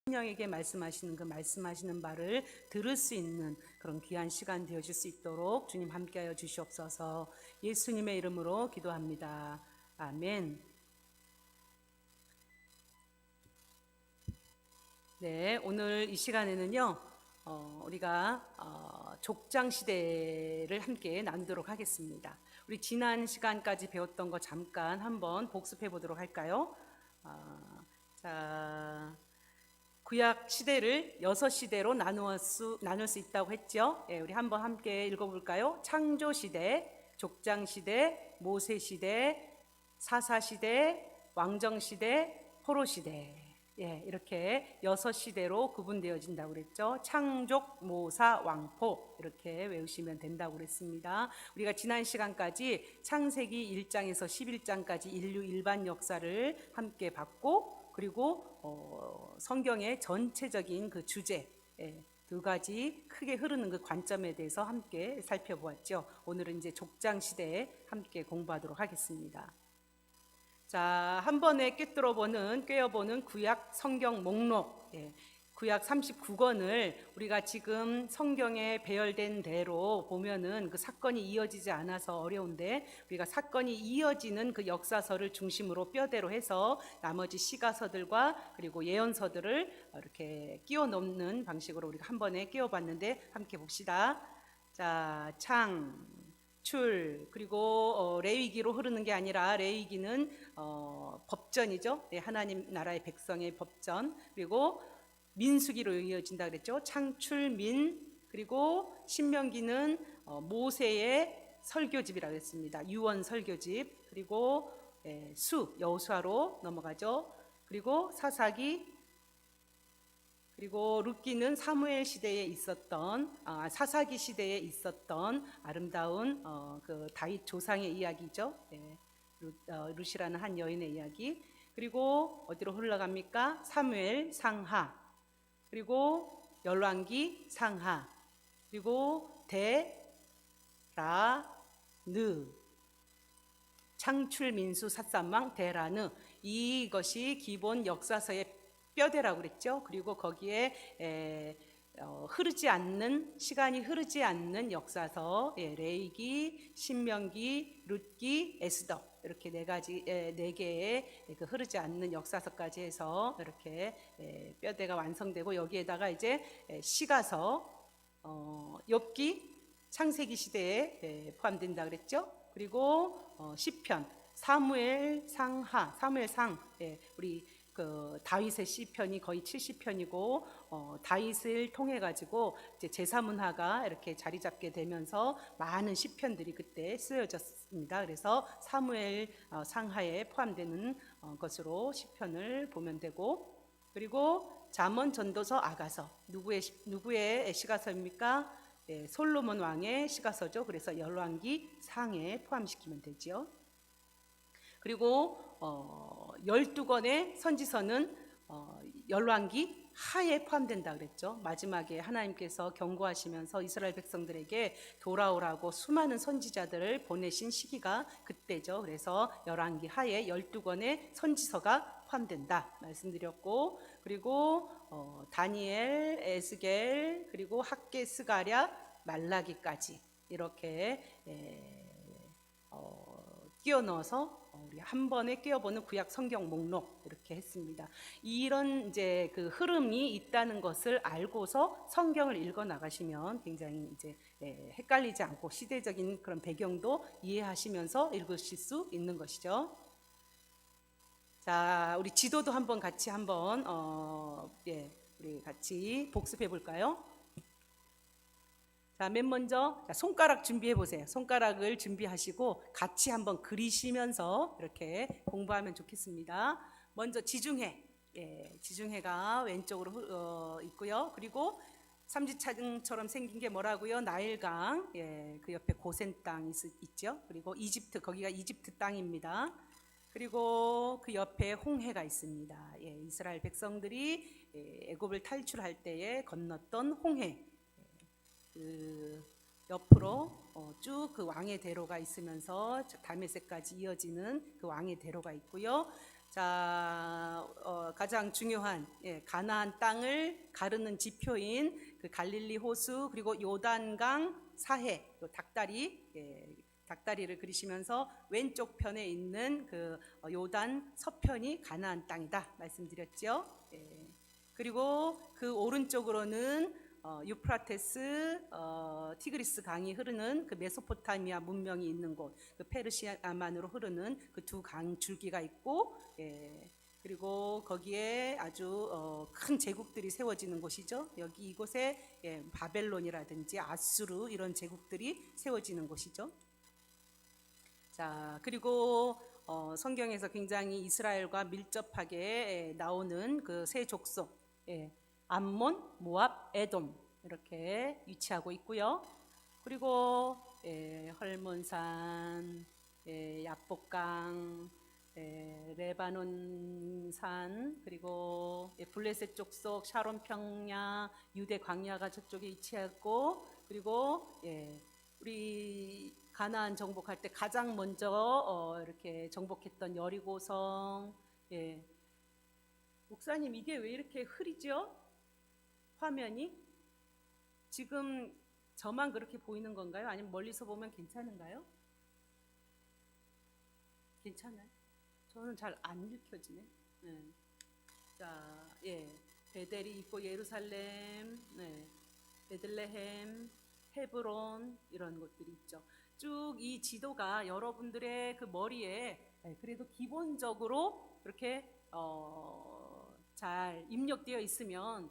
성령에게 말씀하시는 그 말씀하시는 바를 들을 수 있는 그런 귀한 시간 되어질 수 있도록 주님 함께하여 주시옵소서. 예수님의 이름으로 기도합니다. 아멘. 네, 오늘 이 시간에는요, 우리가 족장 시대를 함께 나누도록 하겠습니다. 우리 지난 시간까지 배웠던 거 잠깐 한번 복습해 보도록 할까요? 자, 구약 시대를 6시대로 나눌 수 있다고 했죠. 예, 우리 한번 함께 읽어볼까요? 창조 시대, 족장 시대, 모세 시대, 사사 시대, 왕정 시대, 포로 시대. 예, 이렇게 6시대로 구분되어진다고 그랬죠. 창족, 모사, 왕포 이렇게 외우시면 된다고 그랬습니다. 우리가 지난 시간까지 창세기 1장에서 11장까지 인류 일반 역사를 함께 봤고, 그리고 성경의 전체적인 그 주제, 두 가지 크게 흐르는 그 관점에 대해서 함께 살펴보았죠. 오늘은 이제 족장 시대에 함께 공부하도록 하겠습니다. 자, 한 번에 꿰어보는 구약 성경 목록, 구약 39권을 우리가 지금 성경에 배열된 대로 보면은 그 사건이 이어지지 않아서 어려운데, 우리가 사건이 이어지는 그 역사서를 중심으로 뼈대로 해서 나머지 시가서들과 그리고 예언서들을 이렇게 끼워 넣는 방식으로 우리가 한 번에 끼워봤는데, 함께 봅시다. 자, 그리고 레위기로 흐르는 게 아니라, 레위기는 법전이죠. 하나님 나라의 백성의 법전. 그리고 민수기로 이어진다 그랬죠. 창출민. 그리고 신명기는 모세의 설교집이라고 했습니다. 유언 설교집. 그리고 여호수아로 넘어가죠. 그리고 사사기, 그리고 룻기는 사무엘 시대에 있었던, 사사기 시대에 있었던 아름다운 그 다윗 조상의 이야기죠. 룻이라는 한 여인의 이야기. 그리고 어디로 흘러갑니까? 사무엘 상하, 그리고 열왕기 상하, 그리고 데라느, 창출민수 삿산왕 데라느. 이것이 기본 역사서의 뼈대라고 그랬죠. 그리고 거기에 시간이 흐르지 않는 역사서, 레위기, 신명기, 룻기, 에스더, 이렇게 네 개의 그 흐르지 않는 역사서까지 해서 이렇게 뼈대가 완성되고, 여기에다가 이제 시가서, 욥기, 창세기 시대에 포함된다 그랬죠. 그리고 시편, 사무엘상, 우리 그 다윗의 시편이 거의 70편이고, 다윗을 통해 가지고 이제 제사문화가 이렇게 자리 잡게 되면서 많은 시편들이 그때 쓰여졌습니다. 그래서 사무엘 상하에 포함되는 것으로 시편을 보면 되고, 그리고 잠언, 전도서, 아가서. 누구의 시가서입니까? 솔로몬 왕의 시가서죠. 그래서 열왕기 상에 포함시키면 되죠. 그리고 12권의 선지서는 열왕기 하에 포함된다 그랬죠. 마지막에 하나님께서 경고하시면서 이스라엘 백성들에게 돌아오라고 수많은 선지자들을 보내신 시기가 그때죠. 그래서 열왕기 하에 12권의 선지서가 포함된다 말씀드렸고, 그리고 다니엘, 에스겔, 그리고 학개, 스가랴, 말라기까지 이렇게 끼워 넣어서 우리 한 번에 끼워보는 구약 성경 목록 이렇게 했습니다. 이런 이제 그 흐름이 있다는 것을 알고서 성경을 읽어 나가시면 굉장히 이제 헷갈리지 않고 시대적인 그런 배경도 이해하시면서 읽으실 수 있는 것이죠. 자, 우리 지도도 한번 같이 우리 같이 복습해 볼까요? 자, 맨 먼저 손가락 준비해 보세요. 손가락을 준비하시고 같이 한번 그리시면서 이렇게 공부하면 좋겠습니다. 먼저 지중해, 지중해가 왼쪽으로 있고요. 그리고 삼지창처럼 생긴 게 뭐라고요? 나일강, 그 옆에 고센 땅이 있죠. 그리고 이집트, 거기가 이집트 땅입니다. 그리고 그 옆에 홍해가 있습니다. 이스라엘 백성들이 애굽을 탈출할 때에 건넜던 홍해. 그 옆으로 쭉 그 왕의 대로가 있으면서 다메섹까지 이어지는 그 왕의 대로가 있고요. 자, 가장 중요한 가나안 땅을 가르는 지표인 그 갈릴리 호수 그리고 요단강 사해 닭다리 닭다리를 그리시면서 왼쪽 편에 있는 그 요단 서편이 가나안 땅이다 말씀드렸죠. 그리고 그 오른쪽으로는 유프라테스 티그리스 강이 흐르는 그 메소포타미아 문명이 있는 곳, 그 페르시아만으로 흐르는 그 두 강 줄기가 있고, 그리고 거기에 아주 큰 제국들이 세워지는 곳이죠. 여기 이곳에 바벨론이라든지 아수르 이런 제국들이 세워지는 곳이죠. 자, 그리고 성경에서 굉장히 이스라엘과 밀접하게 나오는 그 세 족속, 암몬, 모압, 에돔 이렇게 위치하고 있고요. 그리고 헐몬산, 야복강, 레바논산, 그리고 블레셋 족속, 샤론 평야, 유대 광야가 저쪽에 위치하고, 그리고 우리 가나안 정복할 때 가장 먼저 이렇게 정복했던 여리고성. 목사님, 이게 왜 이렇게 흐리죠? 화면이 지금 저만 그렇게 보이는 건가요? 아니면 멀리서 보면 괜찮은가요? 괜찮아요? 저는 잘 안 읽혀지네. 자, 베델이 있고 예루살렘, 베들레헴, 헤브론 이런 곳들이 있죠. 쭉 이 지도가 여러분들의 그 머리에 그래도 기본적으로 그렇게 잘 입력되어 있으면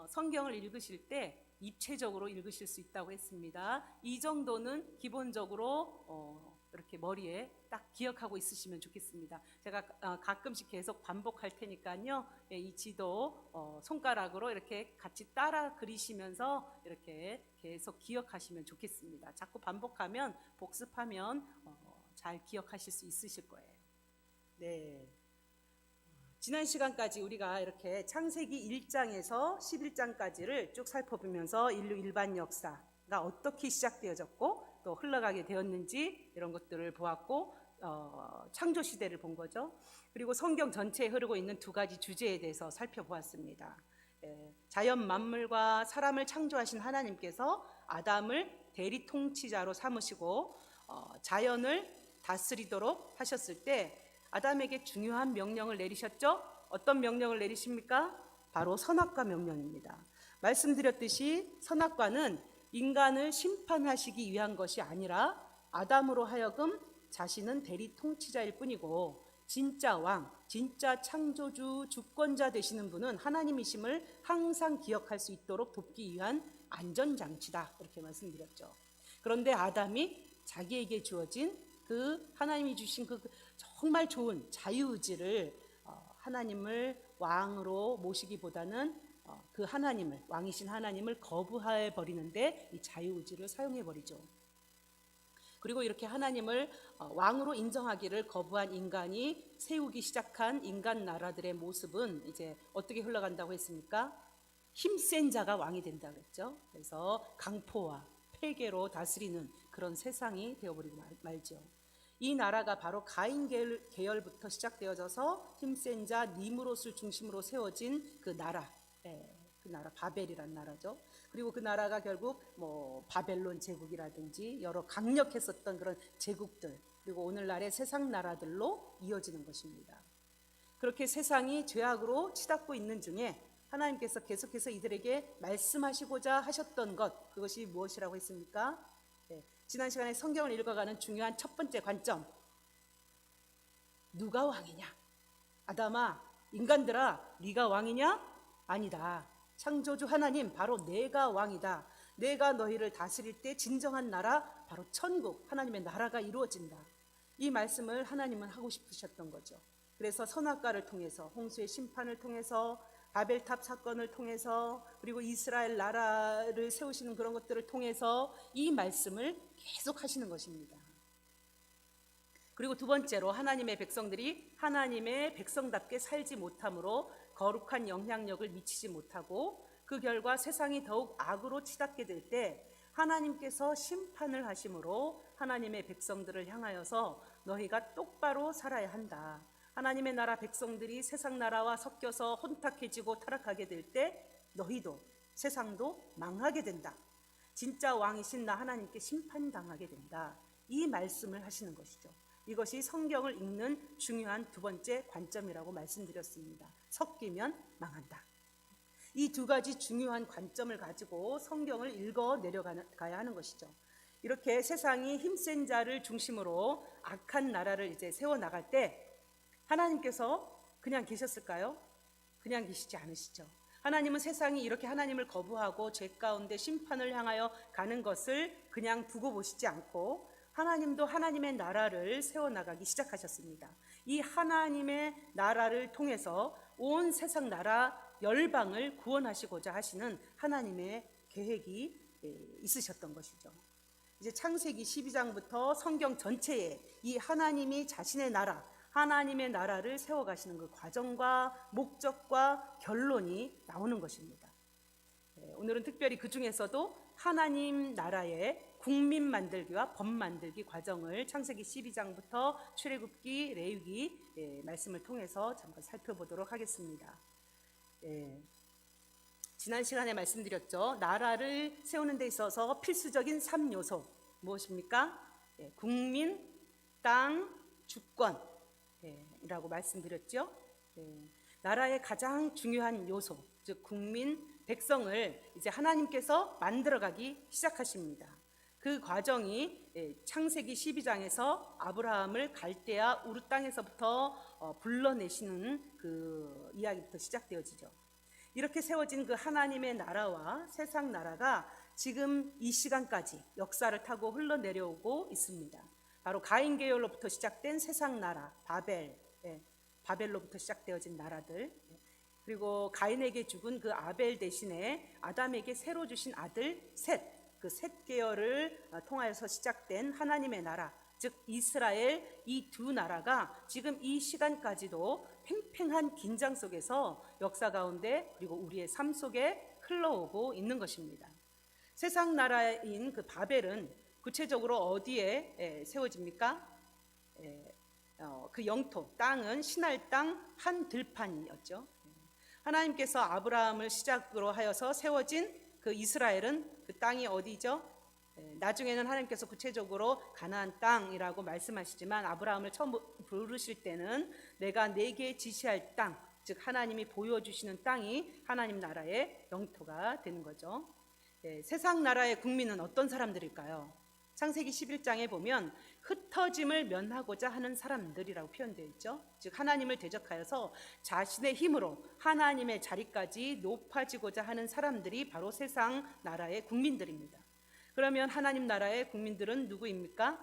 성경을 읽으실 때 입체적으로 읽으실 수 있다고 했습니다. 이 정도는 기본적으로 이렇게 머리에 딱 기억하고 있으시면 좋겠습니다. 제가 가끔씩 계속 반복할 테니까요. 이 지도 손가락으로 이렇게 같이 따라 그리시면서 이렇게 계속 기억하시면 좋겠습니다. 자꾸 반복하면 복습하면 잘 기억하실 수 있으실 거예요. 네. 지난 시간까지 우리가 이렇게 창세기 1장에서 11장까지를 쭉 살펴보면서 인류 일반 역사가 어떻게 시작되어졌고 또 흘러가게 되었는지 이런 것들을 보았고 창조 시대를 본 거죠. 그리고 성경 전체에 흐르고 있는 두 가지 주제에 대해서 살펴보았습니다. 자연 만물과 사람을 창조하신 하나님께서 아담을 대리 통치자로 삼으시고 자연을 다스리도록 하셨을 때 아담에게 중요한 명령을 내리셨죠? 어떤 명령을 내리십니까? 바로 선악과 명령입니다. 말씀드렸듯이 선악과는 인간을 심판하시기 위한 것이 아니라 아담으로 하여금 자신은 대리 통치자일 뿐이고 진짜 왕, 진짜 창조주, 주권자 되시는 분은 하나님이심을 항상 기억할 수 있도록 돕기 위한 안전장치다 이렇게 말씀드렸죠. 그런데 아담이 자기에게 주어진 그 하나님이 주신 그 정말 좋은 자유의지를 하나님을 왕으로 모시기보다는 그 하나님을 왕이신 하나님을 거부해 버리는데 이 자유의지를 사용해 버리죠. 그리고 이렇게 하나님을 왕으로 인정하기를 거부한 인간이 세우기 시작한 인간 나라들의 모습은 이제 어떻게 흘러간다고 했습니까? 힘센 자가 왕이 된다고 했죠. 그래서 강포와 폐계로 다스리는 그런 세상이 되어버리고 말죠. 이 나라가 바로 가인 계열부터 시작되어져서 힘센 자 니므롯을 중심으로 세워진 그 나라, 그 나라 바벨이란 나라죠. 그리고 그 나라가 결국 뭐 바벨론 제국이라든지 여러 강력했었던 그런 제국들, 그리고 오늘날의 세상 나라들로 이어지는 것입니다. 그렇게 세상이 죄악으로 치닫고 있는 중에 하나님께서 계속해서 이들에게 말씀하시고자 하셨던 것, 그것이 무엇이라고 했습니까? 지난 시간에 성경을 읽어가는 중요한 첫 번째 관점, 누가 왕이냐? 아담아, 인간들아, 네가 왕이냐? 아니다. 창조주 하나님, 바로 내가 왕이다. 내가 너희를 다스릴 때 진정한 나라, 바로 천국, 하나님의 나라가 이루어진다. 이 말씀을 하나님은 하고 싶으셨던 거죠. 그래서 선악과를 통해서, 홍수의 심판을 통해서, 바벨탑 사건을 통해서, 그리고 이스라엘 나라를 세우시는 그런 것들을 통해서 이 말씀을 계속 하시는 것입니다. 그리고 두 번째로 하나님의 백성들이 하나님의 백성답게 살지 못함으로 거룩한 영향력을 미치지 못하고 그 결과 세상이 더욱 악으로 치닫게 될 때 하나님께서 심판을 하심으로 하나님의 백성들을 향하여서 너희가 똑바로 살아야 한다. 하나님의 나라 백성들이 세상 나라와 섞여서 혼탁해지고 타락하게 될 때 너희도 세상도 망하게 된다. 진짜 왕이신 나 하나님께 심판당하게 된다. 이 말씀을 하시는 것이죠. 이것이 성경을 읽는 중요한 두 번째 관점이라고 말씀드렸습니다. 섞이면 망한다. 이 두 가지 중요한 관점을 가지고 성경을 읽어 내려가야 하는 것이죠. 이렇게 세상이 힘센 자를 중심으로 악한 나라를 이제 세워나갈 때 하나님께서 그냥 계셨을까요? 그냥 계시지 않으시죠. 하나님은 세상이 이렇게 하나님을 거부하고 죄 가운데 심판을 향하여 가는 것을 그냥 두고 보시지 않고 하나님도 하나님의 나라를 세워나가기 시작하셨습니다. 이 하나님의 나라를 통해서 온 세상 나라 열방을 구원하시고자 하시는 하나님의 계획이 있으셨던 것이죠. 이제 창세기 12장부터 성경 전체에 이 하나님이 자신의 나라, 하나님의 나라를 세워가시는 그 과정과 목적과 결론이 나오는 것입니다. 오늘은 특별히 그 중에서도 하나님 나라의 국민 만들기와 법 만들기 과정을 창세기 12장부터 출애굽기, 레위기 말씀을 통해서 잠깐 살펴보도록 하겠습니다. 지난 시간에 말씀드렸죠. 나라를 세우는 데 있어서 필수적인 3요소 무엇입니까? 국민, 땅, 주권 이라고 말씀드렸죠. 나라의 가장 중요한 요소, 즉 국민, 백성을 이제 하나님께서 만들어가기 시작하십니다. 그 과정이 창세기 12장에서 아브라함을 갈대아 우르 땅에서부터 불러내시는 그 이야기부터 시작되어지죠. 이렇게 세워진 그 하나님의 나라와 세상 나라가 지금 이 시간까지 역사를 타고 흘러내려오고 있습니다. 바로 가인 계열로부터 시작된 세상 나라 바벨로부터 시작되어진 나라들, 그리고 가인에게 죽은 그 아벨 대신에 아담에게 새로 주신 아들 셋, 그 셋 계열을 통하여서 시작된 하나님의 나라, 즉 이스라엘, 이 두 나라가 지금 이 시간까지도 팽팽한 긴장 속에서 역사 가운데 그리고 우리의 삶 속에 흘러오고 있는 것입니다. 세상 나라인 그 바벨은 구체적으로 어디에 세워집니까? 그 영토, 땅은 신할 땅 한 들판이었죠. 하나님께서 아브라함을 시작으로 하여서 세워진 그 이스라엘은 그 땅이 어디죠? 나중에는 하나님께서 구체적으로 가나안 땅이라고 말씀하시지만 아브라함을 처음 부르실 때는 내가 네게 지시할 땅, 즉 하나님이 보여주시는 땅이 하나님 나라의 영토가 되는 거죠. 세상 나라의 국민은 어떤 사람들일까요? 창세기 11장에 보면 흩어짐을 면하고자 하는 사람들이라고 표현되어 있죠. 즉 하나님을 대적하여서 자신의 힘으로 하나님의 자리까지 높아지고자 하는 사람들이 바로 세상 나라의 국민들입니다. 그러면 하나님 나라의 국민들은 누구입니까?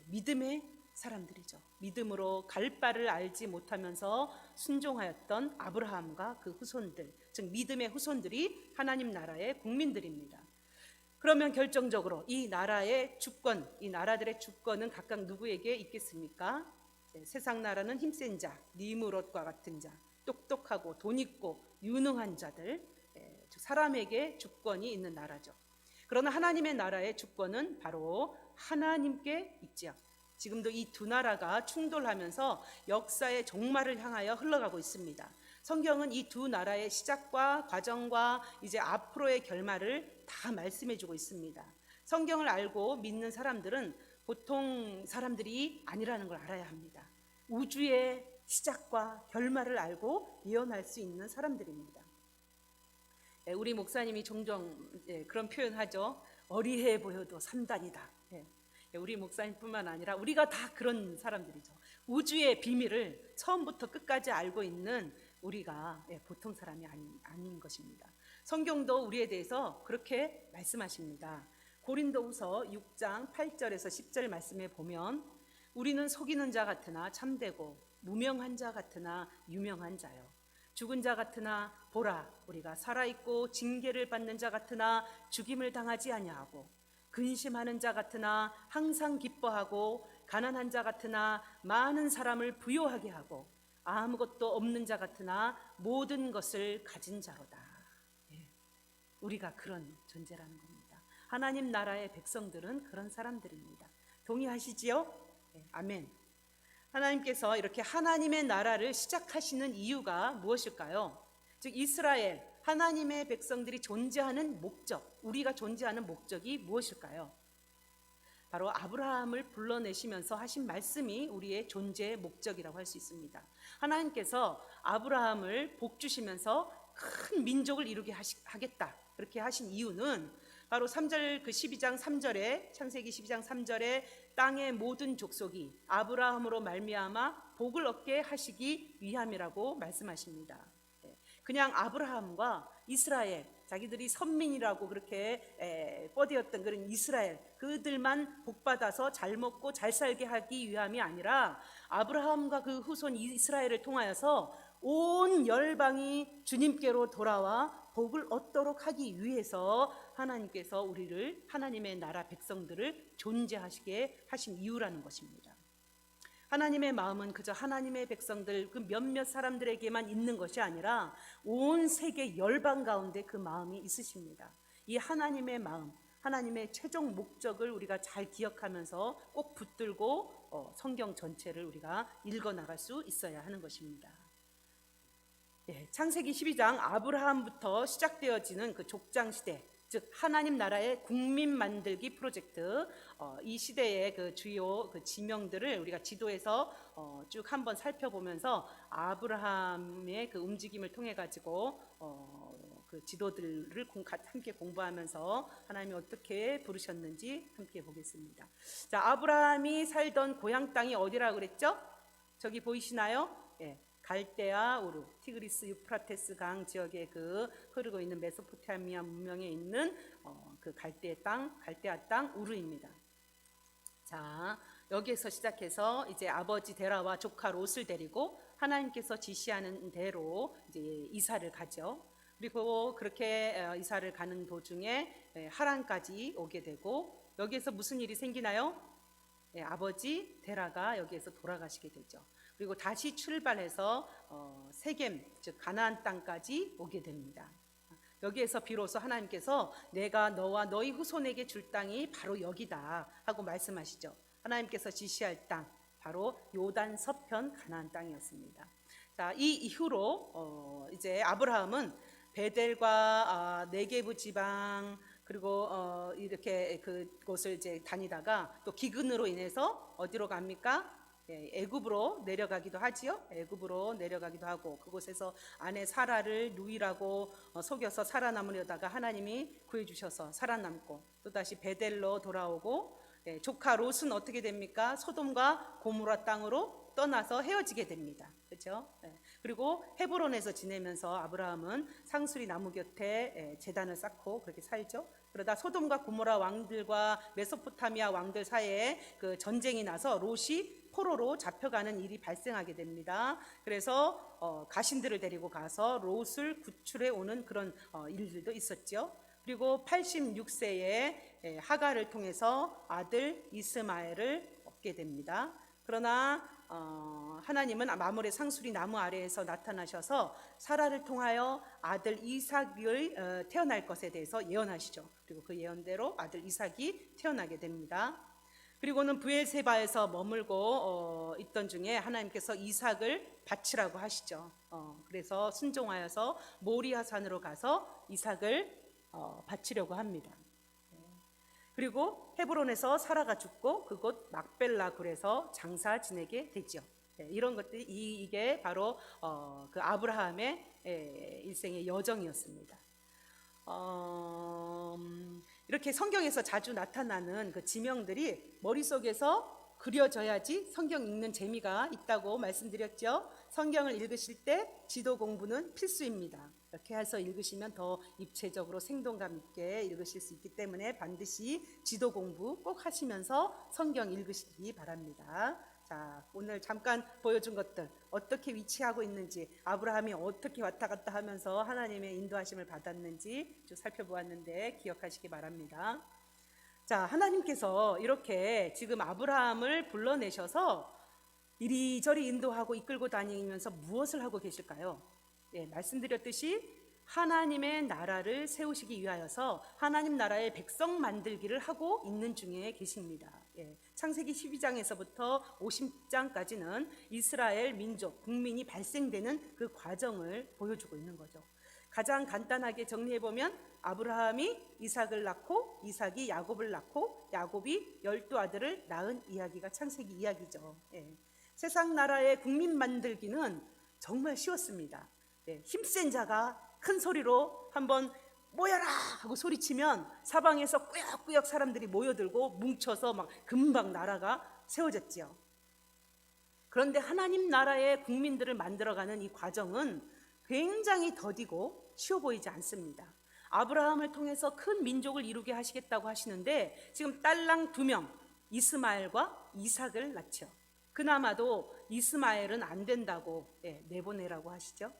믿음의 사람들이죠. 믿음으로 갈 바를 알지 못하면서 순종하였던 아브라함과 그 후손들, 즉 믿음의 후손들이 하나님 나라의 국민들입니다. 그러면 결정적으로 이 나라의 주권, 이 나라들의 주권은 각각 누구에게 있겠습니까? 세상 나라는 힘센 자, 니므롯과 같은 자, 똑똑하고 돈 있고 유능한 자들, 즉 사람에게 주권이 있는 나라죠. 그러나 하나님의 나라의 주권은 바로 하나님께 있지요. 지금도 이 두 나라가 충돌하면서 역사의 종말을 향하여 흘러가고 있습니다. 성경은 이 두 나라의 시작과 과정과 이제 앞으로의 결말을 다 말씀해주고 있습니다. 성경을 알고 믿는 사람들은 보통 사람들이 아니라는 걸 알아야 합니다. 우주의 시작과 결말을 알고 예언할 수 있는 사람들입니다. 우리 목사님이 종종 그런 표현하죠. 어리해 보여도 3단이다. 우리 목사님뿐만 아니라 우리가 다 그런 사람들이죠. 우주의 비밀을 처음부터 끝까지 알고 있는 우리가 보통 사람이 아닌 것입니다. 성경도 우리에 대해서 그렇게 말씀하십니다. 고린도후서 6장 8절에서 10절 말씀에 보면 우리는 속이는 자 같으나 참되고 무명한 자 같으나 유명한 자요, 죽은 자 같으나 보라 우리가 살아있고 징계를 받는 자 같으나 죽임을 당하지 아니하고 근심하는 자 같으나 항상 기뻐하고 가난한 자 같으나 많은 사람을 부요하게 하고 아무것도 없는 자 같으나 모든 것을 가진 자로다. 우리가 그런 존재라는 겁니다. 하나님 나라의 백성들은 그런 사람들입니다. 동의하시지요? 아멘. 하나님께서 이렇게 하나님의 나라를 시작하시는 이유가 무엇일까요? 즉 이스라엘 하나님의 백성들이 존재하는 목적, 우리가 존재하는 목적이 무엇일까요? 바로 아브라함을 불러내시면서 하신 말씀이 우리의 존재의 목적이라고 할 수 있습니다. 하나님께서 아브라함을 복 주시면서 큰 민족을 이루게 하겠다 그렇게 하신 이유는 바로 3절 그 12장 3절에 창세기 12장 3절에 땅의 모든 족속이 아브라함으로 말미암아 복을 얻게 하시기 위함이라고 말씀하십니다. 그냥 아브라함과 이스라엘, 자기들이 선민이라고 그렇게 뻗이었던 그런 이스라엘, 그들만 복받아서 잘 먹고 잘 살게 하기 위함이 아니라 아브라함과 그 후손 이스라엘을 통하여서 온 열방이 주님께로 돌아와 복을 얻도록 하기 위해서 하나님께서 우리를, 하나님의 나라 백성들을 존재하시게 하신 이유라는 것입니다. 하나님의 마음은 그저 하나님의 백성들, 그 몇몇 사람들에게만 있는 것이 아니라 온 세계 열방 가운데 그 마음이 있으십니다. 이 하나님의 마음, 하나님의 최종 목적을 우리가 잘 기억하면서 꼭 붙들고 성경 전체를 우리가 읽어나갈 수 있어야 하는 것입니다. 창세기 12장 아브라함부터 시작되어지는 그 족장시대, 즉 하나님 나라의 국민 만들기 프로젝트, 이 시대의 그 주요 그 지명들을 우리가 지도에서 쭉 한번 살펴보면서 아브라함의 그 움직임을 통해 가지고 그 지도들을 함께 공부하면서 하나님이 어떻게 부르셨는지 함께 보겠습니다. 자, 아브라함이 살던 고향 땅이 어디라고 그랬죠? 저기 보이시나요? 갈대아 우르, 티그리스 유프라테스 강 지역에 그 흐르고 있는 메소포타미아 문명에 있는 그 갈대아 땅 우르입니다. 자, 여기에서 시작해서 이제 아버지 데라와 조카 롯을 데리고 하나님께서 지시하는 대로 이제 이사를 가죠. 그리고 그렇게 이사를 가는 도중에 하란까지 오게 되고, 여기에서 무슨 일이 생기나요? 아버지 데라가 여기에서 돌아가시게 되죠. 그리고 다시 출발해서 세겜, 즉 가나안 땅까지 오게 됩니다. 여기에서 비로소 하나님께서 내가 너와 너희 후손에게 줄 땅이 바로 여기다 하고 말씀하시죠. 하나님께서 지시할 땅, 바로 요단 서편 가나안 땅이었습니다. 자, 이 이후로 이제 아브라함은 베델과 네게부 지방, 그리고 이렇게 그곳을 이제 다니다가 또 기근으로 인해서 어디로 갑니까? 애굽으로 내려가기도 하지요. 애굽으로 내려가기도 하고, 그곳에서 아내 사라를 누이라고 속여서 살아남으려다가 하나님이 구해주셔서 살아남고, 또다시 베델로 돌아오고, 조카 롯은 어떻게 됩니까? 소돔과 고모라 땅으로 떠나서 헤어지게 됩니다. 그렇죠? 그리고 헤브론에서 지내면서 아브라함은 상수리 나무 곁에 제단을 쌓고 그렇게 살죠. 그러다 소돔과 고모라 왕들과 메소포타미아 왕들 사이에 그 전쟁이 나서 롯이 포로로 잡혀가는 일이 발생하게 됩니다. 그래서 가신들을 데리고 가서 롯을 구출해 오는 그런 일들도 있었죠. 그리고 86세에 하갈을 통해서 아들 이스마엘을 얻게 됩니다. 그러나 하나님은 마물의 상수리 나무 아래에서 나타나셔서 사라를 통하여 아들 이삭을 태어날 것에 대해서 예언하시죠. 그리고 그 예언대로 아들 이삭이 태어나게 됩니다. 그리고는 브엘세바에서 머물고 있던 중에 하나님께서 이삭을 바치라고 하시죠. 그래서 순종하여서 모리아산으로 가서 이삭을 바치려고 합니다. 그리고 헤브론에서 사라가 죽고 그곳 막벨라 굴에서 장사 지내게 되죠. 이런 것들이 이게 바로 그 아브라함의 일생의 여정이었습니다. 이렇게 성경에서 자주 나타나는 그 지명들이 머릿속에서 그려져야지 성경 읽는 재미가 있다고 말씀드렸죠. 성경을 읽으실 때 지도 공부는 필수입니다. 이렇게 해서 읽으시면 더 입체적으로 생동감 있게 읽으실 수 있기 때문에 반드시 지도 공부 꼭 하시면서 성경 읽으시기 바랍니다. 자, 오늘 잠깐 보여준 것들 어떻게 위치하고 있는지, 아브라함이 어떻게 왔다 갔다 하면서 하나님의 인도하심을 받았는지 쭉 살펴보았는데 기억하시기 바랍니다. 자, 하나님께서 이렇게 지금 아브라함을 불러내셔서 이리저리 인도하고 이끌고 다니면서 무엇을 하고 계실까요? 말씀드렸듯이 하나님의 나라를 세우시기 위하여서 하나님 나라의 백성 만들기를 하고 있는 중에 계십니다. 창세기 12장에서부터 50장까지는 이스라엘 민족, 국민이 발생되는 그 과정을 보여주고 있는 거죠. 가장 간단하게 정리해보면 아브라함이 이삭을 낳고 이삭이 야곱을 낳고 야곱이 12아들을 낳은 이야기가 창세기 이야기죠. 세상 나라의 국민 만들기는 정말 쉬웠습니다. 힘센 자가 큰 소리로 한번 모여라 하고 소리치면 사방에서 꾸역꾸역 사람들이 모여들고 뭉쳐서 막 금방 나라가 세워졌지요. 그런데 하나님 나라의 국민들을 만들어가는 이 과정은 굉장히 더디고 쉬워 보이지 않습니다. 아브라함을 통해서 큰 민족을 이루게 하시겠다고 하시는데 지금 딸랑 2명 이스마엘과 이삭을 낳죠. 그나마도 이스마엘은 안 된다고 내보내라고 하시죠.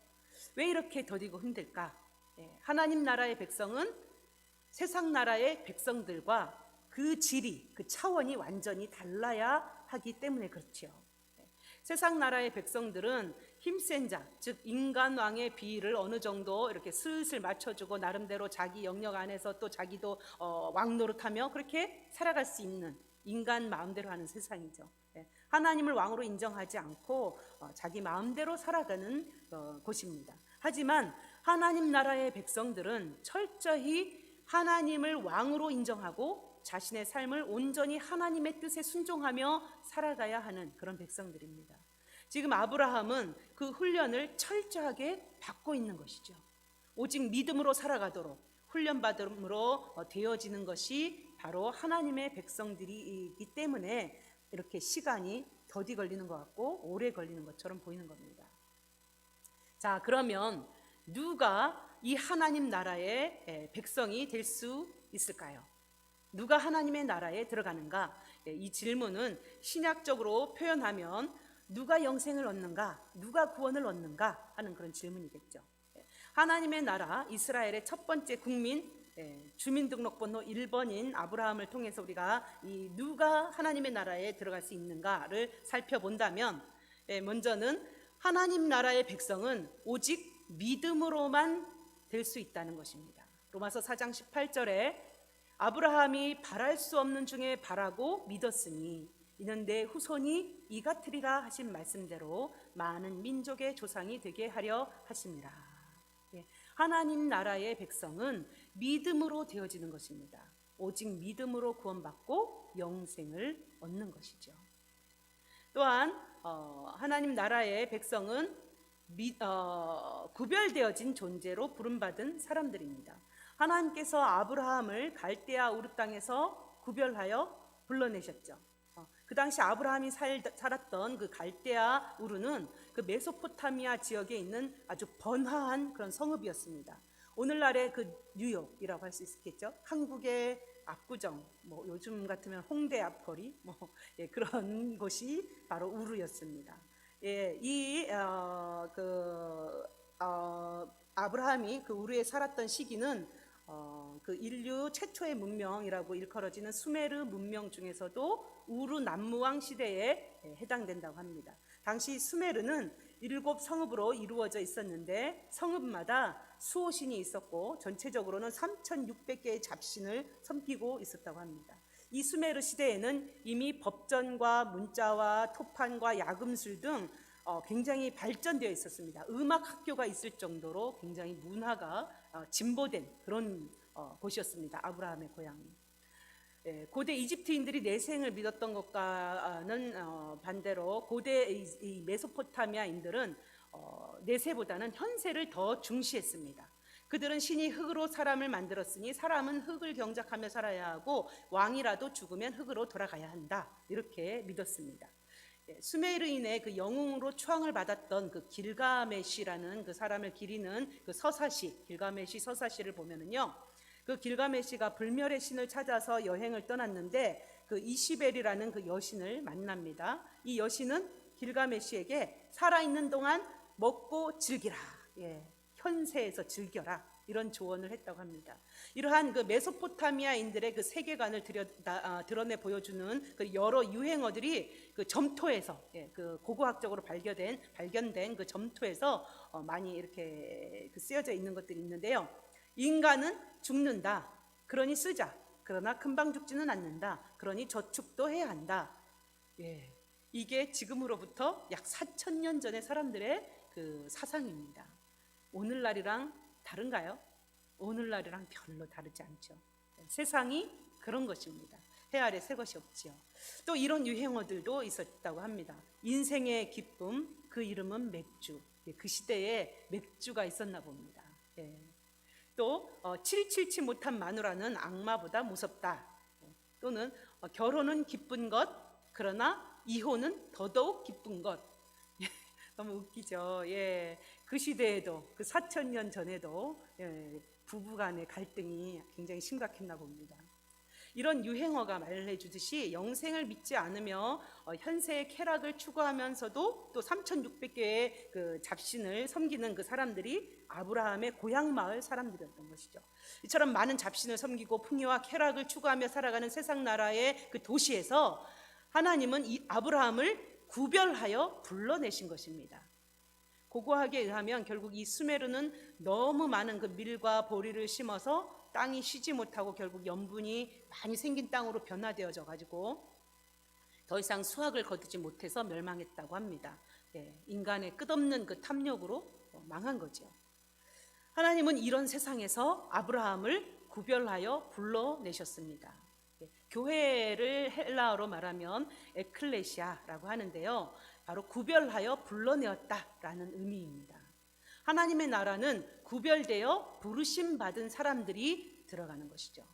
왜 이렇게 더디고 힘들까? 하나님 나라의 백성은 세상 나라의 백성들과 그 질이, 그 차원이 완전히 달라야 하기 때문에 그렇지요. 세상 나라의 백성들은 힘센 자, 즉 인간 왕의 비위를 어느 정도 이렇게 슬슬 맞춰주고 나름대로 자기 영역 안에서 또 자기도 왕 노릇하며 그렇게 살아갈 수 있는 인간 마음대로 하는 세상이죠. 하나님을 왕으로 인정하지 않고 자기 마음대로 살아가는 곳입니다. 하지만 하나님 나라의 백성들은 철저히 하나님을 왕으로 인정하고 자신의 삶을 온전히 하나님의 뜻에 순종하며 살아가야 하는 그런 백성들입니다. 지금 아브라함은 그 훈련을 철저하게 받고 있는 것이죠. 오직 믿음으로 살아가도록 훈련받음으로 되어지는 것이 바로 하나님의 백성들이기 때문에 이렇게 시간이 더디 걸리는 것 같고 오래 걸리는 것처럼 보이는 겁니다. 자, 그러면 누가 이 하나님 나라의 백성이 될 수 있을까요? 누가 하나님의 나라에 들어가는가? 이 질문은 신약적으로 표현하면 누가 영생을 얻는가? 누가 구원을 얻는가? 하는 그런 질문이겠죠. 하나님의 나라, 이스라엘의 첫 번째 국민, 주민등록번호 1번인 아브라함을 통해서 우리가 이 누가 하나님의 나라에 들어갈 수 있는가를 살펴본다면 먼저는 하나님 나라의 백성은 오직 믿음으로만 될 수 있다는 것입니다. 로마서 4장 18절에 아브라함이 바랄 수 없는 중에 바라고 믿었으니 이는 내 후손이 이같으리라 하신 말씀대로 많은 민족의 조상이 되게 하려 하심이라. 하나님 나라의 백성은 믿음으로 되어지는 것입니다. 오직 믿음으로 구원받고 영생을 얻는 것이죠. 또한 하나님 나라의 백성은 구별되어진 존재로 부름받은 사람들입니다. 하나님께서 아브라함을 갈대아 우르 땅에서 구별하여 불러내셨죠. 그 당시 아브라함이 살았던 그 갈대아 우르는 그 메소포타미아 지역에 있는 아주 번화한 그런 성읍이었습니다. 오늘날의 그 뉴욕이라고 할 수 있겠죠. 한국의 압구정, 뭐 요즘 같으면 홍대 앞거리, 그런 곳이 바로 우르였습니다. 아브라함이 그 우르에 살았던 시기는 그 인류 최초의 문명이라고 일컬어지는 수메르 문명 중에서도 우르 남무왕 시대에 해당된다고 합니다. 당시 수메르는 7 성읍으로 이루어져 있었는데 성읍마다 수호신이 있었고 전체적으로는 3,600개의 잡신을 섬기고 있었다고 합니다. 이 수메르 시대에는 이미 법전과 문자와 토판과 야금술 등 굉장히 발전되어 있었습니다. 음악 학교가 있을 정도로 굉장히 문화가 진보된 그런 곳이었습니다. 아브라함의 고향이. 고대 이집트인들이 내생을 믿었던 것과는 반대로 고대 이 메소포타미아인들은 내세보다는 현세를 더 중시했습니다. 그들은 신이 흙으로 사람을 만들었으니 사람은 흙을 경작하며 살아야 하고 왕이라도 죽으면 흙으로 돌아가야 한다, 이렇게 믿었습니다. 수메르인의 그 영웅으로 추앙을 받았던 그 길가메시라는 그 사람을 기리는 그 서사시, 길가메시 서사시를 보면은요, 그 길가메시가 불멸의 신을 찾아서 여행을 떠났는데 그 이시벨이라는 그 여신을 만납니다. 이 여신은 길가메시에게 살아있는 동안 먹고 즐기라, 현세에서 즐겨라, 이런 조언을 했다고 합니다. 이러한 그 메소포타미아인들의 그 세계관을 드러내 보여주는 그 여러 유행어들이 그 점토에서, 그 고고학적으로 발견된 그 점토에서 많이 이렇게 그 쓰여져 있는 것들이 있는데요. 인간은 죽는다. 그러니 쓰자. 그러나 금방 죽지는 않는다. 그러니 저축도 해야 한다. 예, 이게 지금으로부터 약 4,000년 전의 사람들의 그 사상입니다. 오늘날이랑 다른가요? 오늘날이랑 별로 다르지 않죠. 세상이 그런 것입니다. 해 아래 새 것이 없지요. 또 이런 유행어들도 있었다고 합니다. 인생의 기쁨, 그 이름은 맥주. 그 시대에 맥주가 있었나 봅니다. 또 칠칠치 못한 마누라는 악마보다 무섭다. 또는 결혼은 기쁜 것, 그러나 이혼은 더더욱 기쁜 것. 너무 웃기죠. 그 시대에도, 그 4,000년 전에도 부부간의 갈등이 굉장히 심각했나 봅니다. 이런 유행어가 말해주듯이 영생을 믿지 않으며 현세의 쾌락을 추구하면서도 또 3,600개의 그 잡신을 섬기는 그 사람들이 아브라함의 고향 마을 사람들이었던 것이죠. 이처럼 많은 잡신을 섬기고 풍요와 쾌락을 추구하며 살아가는 세상 나라의 그 도시에서 하나님은 이 아브라함을 구별하여 불러내신 것입니다. 고고학에 의하면 결국 이 수메르는 너무 많은 그 밀과 보리를 심어서 땅이 쉬지 못하고 결국 염분이 많이 생긴 땅으로 변화되어져 가지고 더 이상 수확을 거두지 못해서 멸망했다고 합니다. 인간의 끝없는 그 탐욕으로 망한 거죠. 하나님은 이런 세상에서 아브라함을 구별하여 불러내셨습니다. 교회를 헬라어로 말하면 에클레시아라고 하는데요, 바로 구별하여 불러내었다라는 의미입니다. 하나님의 나라는 구별되어 부르심 받은 사람들이 들어가는 것이죠.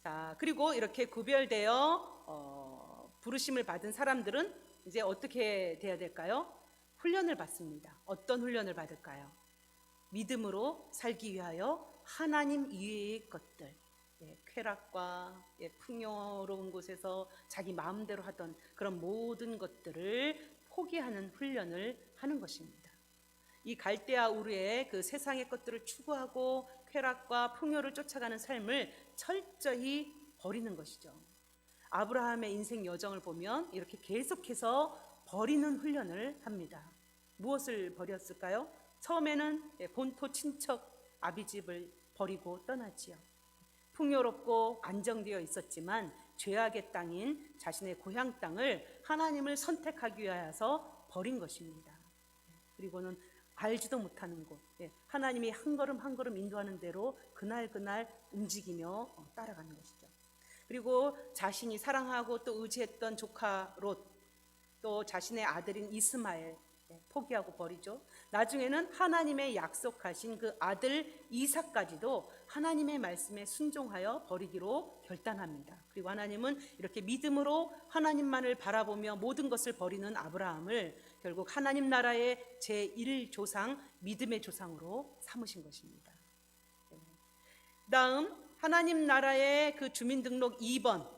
자, 그리고 이렇게 구별되어 부르심을 받은 사람들은 이제 어떻게 돼야 될까요? 훈련을 받습니다. 어떤 훈련을 받을까요? 믿음으로 살기 위하여 하나님 이외의 것들, 쾌락과 풍요로운 곳에서 자기 마음대로 하던 그런 모든 것들을 포기하는 훈련을 하는 것입니다. 이 갈대아 우르의 그 세상의 것들을 추구하고 쾌락과 풍요를 쫓아가는 삶을 철저히 버리는 것이죠. 아브라함의 인생 여정을 보면 이렇게 계속해서 버리는 훈련을 합니다. 무엇을 버렸을까요? 처음에는 본토 친척 아비집을 버리고 떠나지요. 풍요롭고 안정되어 있었지만 죄악의 땅인 자신의 고향 땅을 하나님을 선택하기 위하여서 버린 것입니다. 그리고는 알지도 못하는 곳, 하나님이 한 걸음 한 걸음 인도하는 대로 그날 움직이며 따라가는 것이죠. 그리고 자신이 사랑하고 또 의지했던 조카 롯, 또 자신의 아들인 이스마엘 포기하고 버리죠. 나중에는 하나님의 약속하신 그 아들 이삭까지도 하나님의 말씀에 순종하여 버리기로 결단합니다. 그리고 하나님은 이렇게 믿음으로 하나님만을 바라보며 모든 것을 버리는 아브라함을 결국 하나님 나라의 제1조상, 믿음의 조상으로 삼으신 것입니다. 다음 하나님 나라의 그 주민등록 2번,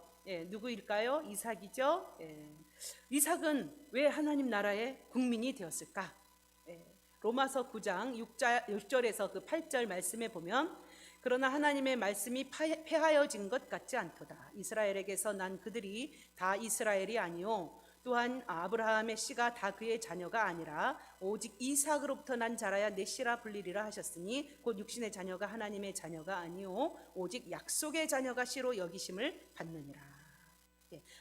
누구일까요? 이삭이죠. 이삭은 왜 하나님 나라의 국민이 되었을까? 로마서 9장 6절에서 그 8절 말씀에 보면, 그러나 하나님의 말씀이 폐하여진 것 같지 않도다. 이스라엘에게서 난 그들이 다 이스라엘이 아니요 또한 아브라함의 씨가 다 그의 자녀가 아니라 오직 이삭으로부터 난 자라야 내 씨라 불리리라 하셨으니 곧 육신의 자녀가 하나님의 자녀가 아니요 오직 약속의 자녀가 씨로 여기심을 받느니라.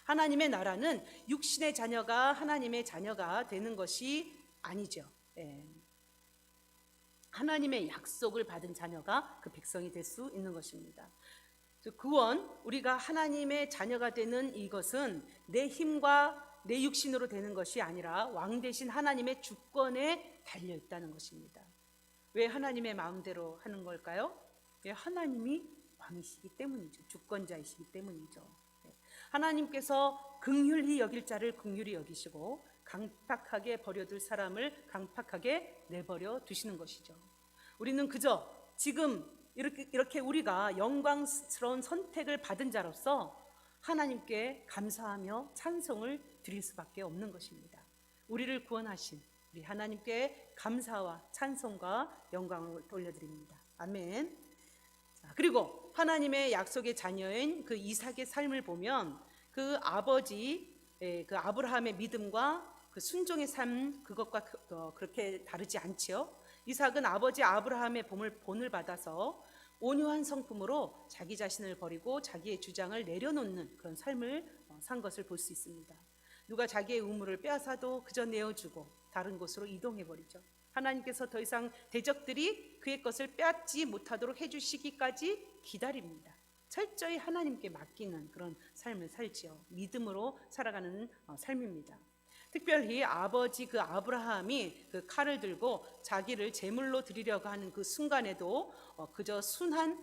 하나님의 나라는 육신의 자녀가 하나님의 자녀가 되는 것이 아니죠. 하나님의 약속을 받은 자녀가 그 백성이 될 수 있는 것입니다. 구원, 우리가 하나님의 자녀가 되는 이것은 내 힘과 내 육신으로 되는 것이 아니라 왕 대신 하나님의 주권에 달려 있다는 것입니다. 왜 하나님의 마음대로 하는 걸까요? 하나님이 왕이시기 때문이죠. 주권자이시기 때문이죠. 하나님께서 긍휼히 여길 자를 긍휼히 여기시고 강팍하게 버려둘 사람을 강팍하게 내버려 두시는 것이죠. 우리는 그저 지금 이렇게 우리가 영광스러운 선택을 받은 자로서 하나님께 감사하며 찬송을 드릴 수밖에 없는 것입니다. 우리를 구원하신 우리 하나님께 감사와 찬송과 영광을 돌려드립니다. 아멘. 자, 그리고 하나님의 약속의 자녀인 그 이삭의 삶을 보면 그 아버지 그 아브라함의 믿음과 그 순종의 삶 그것과 그렇게 다르지 않지요. 이삭은 아버지 아브라함의 본을 받아서 온유한 성품으로 자기 자신을 버리고 자기의 주장을 내려놓는 그런 삶을 산 것을 볼 수 있습니다. 누가 자기의 우물을 빼앗아도 그저 내어주고 다른 곳으로 이동해 버리죠. 하나님께서 더 이상 대적들이 그의 것을 빼앗지 못하도록 해주시기까지 기다립니다. 철저히 하나님께 맡기는 그런 삶을 살지요. 믿음으로 살아가는 삶입니다. 특별히 아버지 그 아브라함이 그 칼을 들고 자기를 제물로 드리려고 하는 그 순간에도 그저 순한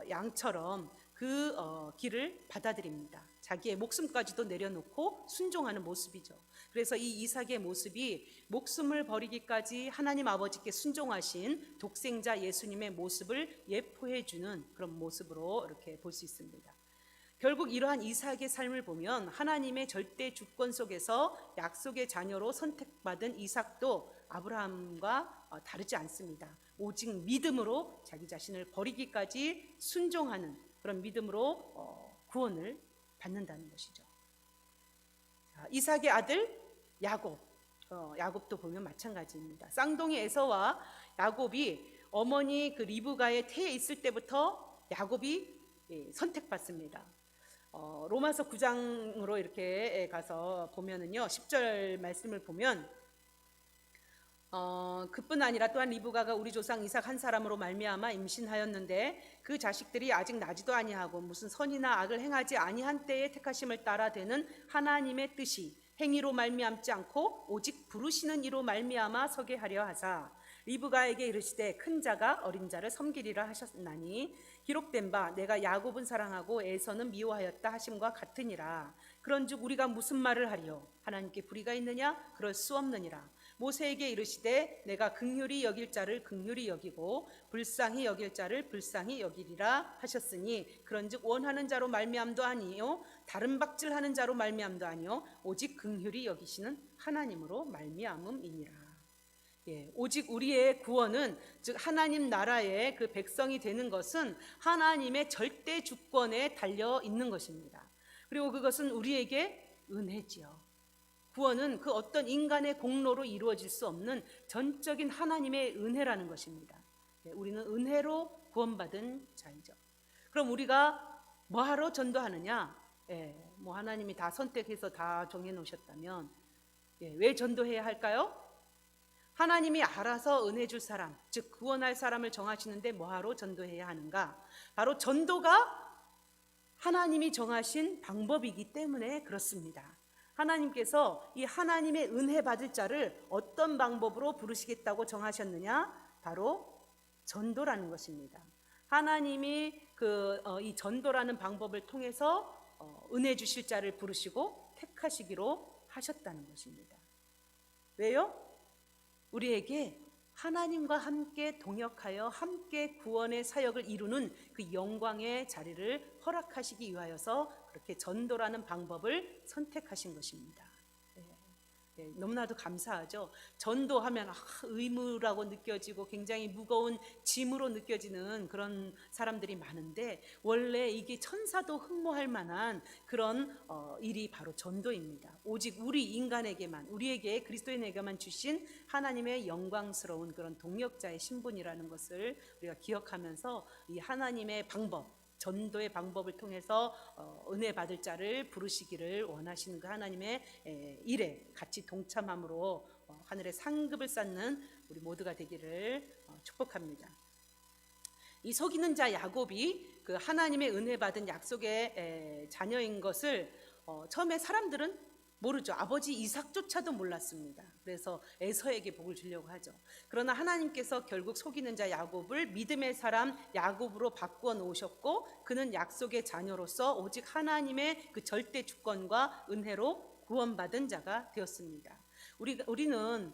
양처럼 그 길을 받아들입니다. 자기의 목숨까지도 내려놓고 순종하는 모습이죠. 그래서 이 이삭의 모습이 목숨을 버리기까지 하나님 아버지께 순종하신 독생자 예수님의 모습을 예포해 주는 그런 모습으로 이렇게 볼 수 있습니다. 결국 이러한 이삭의 삶을 보면 하나님의 절대 주권 속에서 약속의 자녀로 선택받은 이삭도 아브라함과 다르지 않습니다. 오직 믿음으로 자기 자신을 버리기까지 순종하는 그런 믿음으로 구원을 받는다는 것이죠. 자, 이삭의 아들 야곱, 야곱도 보면 마찬가지입니다. 쌍둥이 에서와 야곱이 어머니 그 리브가의 태에 있을 때부터 야곱이 선택받습니다. 로마서 9장으로 이렇게 가서 보면은요, 10절 말씀을 보면 그뿐 아니라 또한 리브가가 우리 조상 이삭 한 사람으로 말미암아 임신하였는데 그 자식들이 아직 나지도 아니하고 무슨 선이나 악을 행하지 아니한 때에 택하심을 따라 되는 하나님의 뜻이 행위로 말미암지 않고 오직 부르시는 이로 말미암아 서게 하려 하사 리브가에게 이르시되 큰 자가 어린 자를 섬기리라 하셨나니 기록된 바 내가 야곱은 사랑하고 에서는 미워하였다 하심과 같으니라. 그런즉 우리가 무슨 말을 하리요? 하나님께 불의가 있느냐? 그럴 수 없느니라. 모세에게 이르시되 내가 긍휼히 여길 자를 긍휼히 여기고 불쌍히 여길 자를 불쌍히 여기리라 하셨으니 그런즉 원하는 자로 말미암도 아니요 다른 박질하는 자로 말미암도 아니요 오직 긍휼히 여기시는 하나님으로 말미암음이니라. 오직 우리의 구원은 즉 하나님 나라의 그 백성이 되는 것은 하나님의 절대 주권에 달려 있는 것입니다. 그리고 그것은 우리에게 은혜지요. 구원은 그 어떤 인간의 공로로 이루어질 수 없는 전적인 하나님의 은혜라는 것입니다. 우리는 은혜로 구원받은 자이죠. 그럼 우리가 뭐하러 전도하느냐? 뭐 하나님이 다 선택해서 다 정해놓으셨다면 왜 전도해야 할까요? 하나님이 알아서 은혜 줄 사람, 즉 구원할 사람을 정하시는데 뭐하러 전도해야 하는가? 바로 전도가 하나님이 정하신 방법이기 때문에 그렇습니다. 하나님께서 이 하나님의 은혜 받을 자를 어떤 방법으로 부르시겠다고 정하셨느냐? 바로 전도라는 것입니다. 하나님이 이 전도라는 방법을 통해서 은혜 주실 자를 부르시고 택하시기로 하셨다는 것입니다. 왜요? 우리에게 하나님과 함께 동역하여 함께 구원의 사역을 이루는 그 영광의 자리를 허락하시기 위하여서 그렇게 전도라는 방법을 선택하신 것입니다. 너무나도 감사하죠. 전도하면 의무라고 느껴지고 굉장히 무거운 짐으로 느껴지는 그런 사람들이 많은데 원래 이게 천사도 흠모할 만한 그런 일이 바로 전도입니다. 오직 우리 인간에게만 우리에게 그리스도인에게만 주신 하나님의 영광스러운 그런 동역자의 신분이라는 것을 우리가 기억하면서 이 하나님의 방법 전도의 방법을 통해서 은혜 받을 자를 부르시기를 원하시는 그 하나님의 일에 같이 동참함으로 하늘의 상급을 쌓는 우리 모두가 되기를 축복합니다. 이 속이는 자 야곱이 그 하나님의 은혜 받은 약속의 자녀인 것을 처음에 사람들은 모르죠. 아버지 이삭조차도 몰랐습니다. 그래서 에서에게 복을 주려고 하죠. 그러나 하나님께서 결국 속이는 자 야곱을 믿음의 사람 야곱으로 바꾸어 놓으셨고 그는 약속의 자녀로서 오직 하나님의 그 절대 주권과 은혜로 구원받은 자가 되었습니다. 우리는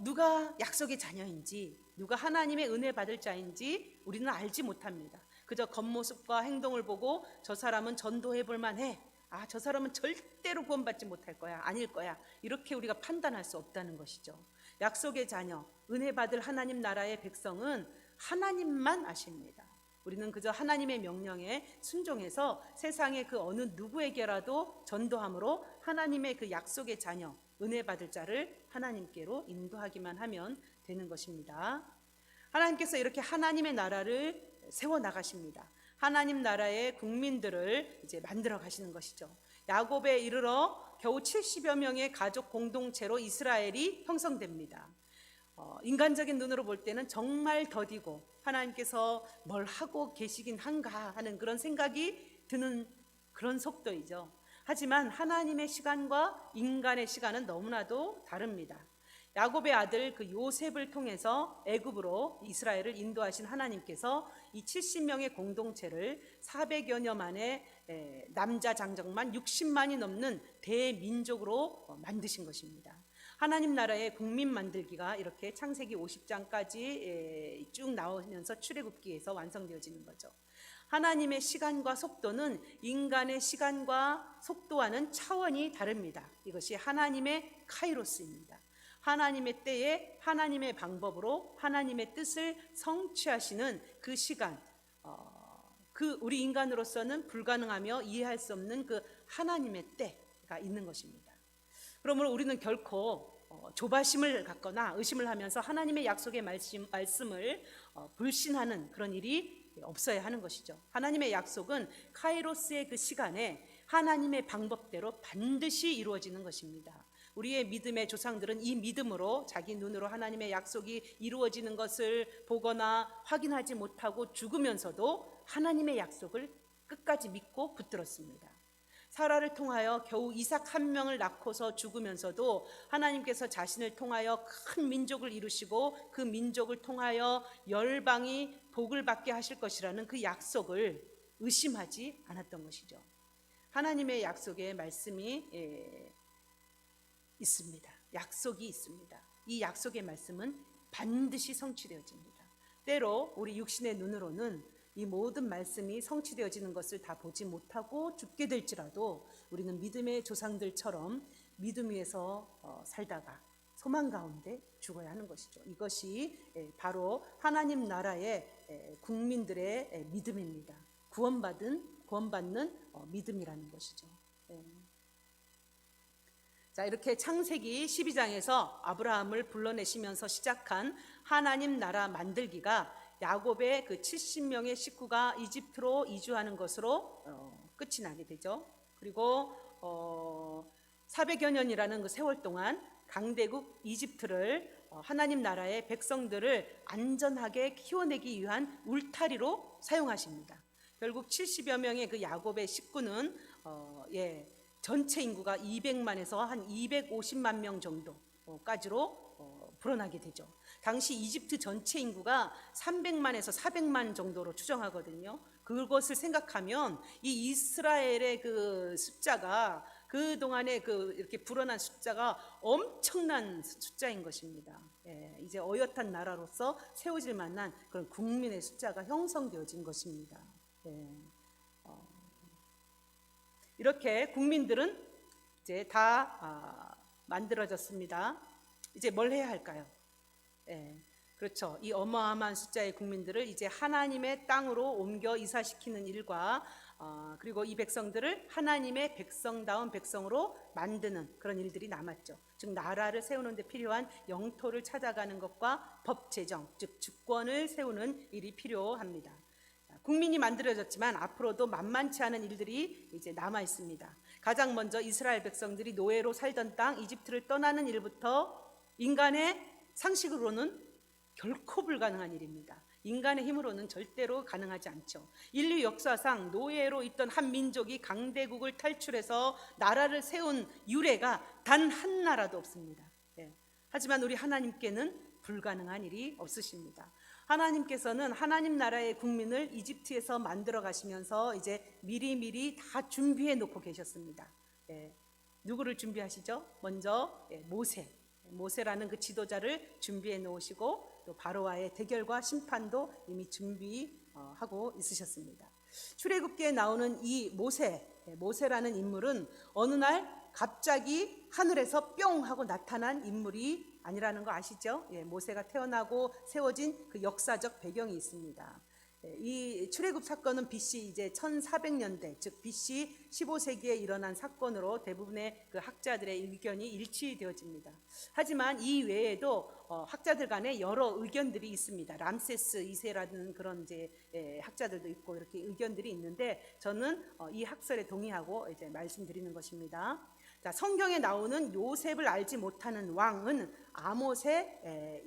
누가 약속의 자녀인지 누가 하나님의 은혜 받을 자인지 우리는 알지 못합니다. 그저 겉모습과 행동을 보고 저 사람은 전도해 볼 만해, 저 사람은 절대로 구원받지 못할 거야, 아닐 거야, 이렇게 우리가 판단할 수 없다는 것이죠. 약속의 자녀, 은혜 받을 하나님 나라의 백성은 하나님만 아십니다. 우리는 그저 하나님의 명령에 순종해서 세상의 그 어느 누구에게라도 전도함으로 하나님의 그 약속의 자녀, 은혜 받을 자를 하나님께로 인도하기만 하면 되는 것입니다. 하나님께서 이렇게 하나님의 나라를 세워 나가십니다. 하나님 나라의 국민들을 이제 만들어 가시는 것이죠. 야곱에 이르러 겨우 70여 명의 가족 공동체로 이스라엘이 형성됩니다. 인간적인 눈으로 볼 때는 정말 더디고 하나님께서 뭘 하고 계시긴 한가 하는 그런 생각이 드는 그런 속도이죠. 하지만 하나님의 시간과 인간의 시간은 너무나도 다릅니다. 야곱의 아들 그 요셉을 통해서 애굽으로 이스라엘을 인도하신 하나님께서 이 70명의 공동체를 400여 년 만에 남자 장정만 60만이 넘는 대민족으로 만드신 것입니다. 하나님 나라의 국민 만들기가 이렇게 창세기 50장까지 쭉 나오면서 출애굽기에서 완성되어지는 거죠. 하나님의 시간과 속도는 인간의 시간과 속도와는 차원이 다릅니다. 이것이 하나님의 카이로스입니다. 하나님의 때에 하나님의 방법으로 하나님의 뜻을 성취하시는 그 시간, 그 우리 인간으로서는 불가능하며 이해할 수 없는 그 하나님의 때가 있는 것입니다. 그러므로 우리는 결코 조바심을 갖거나 의심을 하면서 하나님의 약속의 말씀을 불신하는 그런 일이 없어야 하는 것이죠. 하나님의 약속은 카이로스의 그 시간에 하나님의 방법대로 반드시 이루어지는 것입니다. 우리의 믿음의 조상들은 이 믿음으로 자기 눈으로 하나님의 약속이 이루어지는 것을 보거나 확인하지 못하고 죽으면서도 하나님의 약속을 끝까지 믿고 붙들었습니다. 사라를 통하여 겨우 이삭 한 명을 낳고서 죽으면서도 하나님께서 자신을 통하여 큰 민족을 이루시고 그 민족을 통하여 열방이 복을 받게 하실 것이라는 그 약속을 의심하지 않았던 것이죠. 하나님의 약속의 말씀이 있습니다. 약속이 있습니다. 이 약속의 말씀은 반드시 성취되어집니다. 때로 우리 육신의 눈으로는 이 모든 말씀이 성취되어지는 것을 다 보지 못하고 죽게 될지라도 우리는 믿음의 조상들처럼 믿음 위에서 살다가 소망 가운데 죽어야 하는 것이죠. 이것이 바로 하나님 나라의 국민들의 믿음입니다. 구원받는 믿음이라는 것이죠. 자, 이렇게 창세기 12장에서 아브라함을 불러내시면서 시작한 하나님 나라 만들기가 야곱의 그 70명의 식구가 이집트로 이주하는 것으로 끝이 나게 되죠. 그리고 400여 년이라는 그 세월 동안 강대국 이집트를 하나님 나라의 백성들을 안전하게 키워내기 위한 울타리로 사용하십니다. 결국 70여 명의 그 야곱의 식구는 전체 인구가 200만에서 한 250만 명 정도까지로 불어나게 되죠. 당시 이집트 전체 인구가 300만에서 400만 정도로 추정하거든요. 그것을 생각하면 이 이스라엘의 그 숫자가 그 동안에 그 이렇게 불어난 숫자가 엄청난 숫자인 것입니다. 이제 어엿한 나라로서 세워질 만한 그런 국민의 숫자가 형성되어진 것입니다. 이렇게 국민들은 이제 다 만들어졌습니다. 이제 뭘 해야 할까요? 그렇죠. 이 어마어마한 숫자의 국민들을 이제 하나님의 땅으로 옮겨 이사시키는 일과 그리고 이 백성들을 하나님의 백성다운 백성으로 만드는 그런 일들이 남았죠. 즉 나라를 세우는 데 필요한 영토를 찾아가는 것과 법 제정, 즉 주권을 세우는 일이 필요합니다. 국민이 만들어졌지만 앞으로도 만만치 않은 일들이 이제 남아 있습니다. 가장 먼저 이스라엘 백성들이 노예로 살던 땅 이집트를 떠나는 일부터 인간의 상식으로는 결코 불가능한 일입니다. 인간의 힘으로는 절대로 가능하지 않죠. 인류 역사상 노예로 있던 한 민족이 강대국을 탈출해서 나라를 세운 유래가 단 한 나라도 없습니다. 하지만 우리 하나님께는 불가능한 일이 없으십니다. 하나님께서는 하나님 나라의 국민을 이집트에서 만들어 가시면서 이제 미리미리 다 준비해 놓고 계셨습니다. 누구를 준비하시죠? 먼저 모세라는 그 지도자를 준비해 놓으시고 또 바로와의 대결과 심판도 이미 준비하고 있으셨습니다. 출애굽기에 나오는 이 모세라는 인물은 어느 날 갑자기 하늘에서 뿅 하고 나타난 인물이 아니라는 거 아시죠? 예, 모세가 태어나고 세워진 그 역사적 배경이 있습니다. 이 출애굽 사건은 BC 이제 1400년대, 즉 BC 15세기에 일어난 사건으로 대부분의 그 학자들의 의견이 일치되어집니다. 하지만 이 외에도 학자들 간에 여러 의견들이 있습니다. 람세스 2세라는 그런 이제 학자들도 있고 이렇게 의견들이 있는데 저는 이 학설에 동의하고 이제 말씀드리는 것입니다. 자, 성경에 나오는 요셉을 알지 못하는 왕은 아모세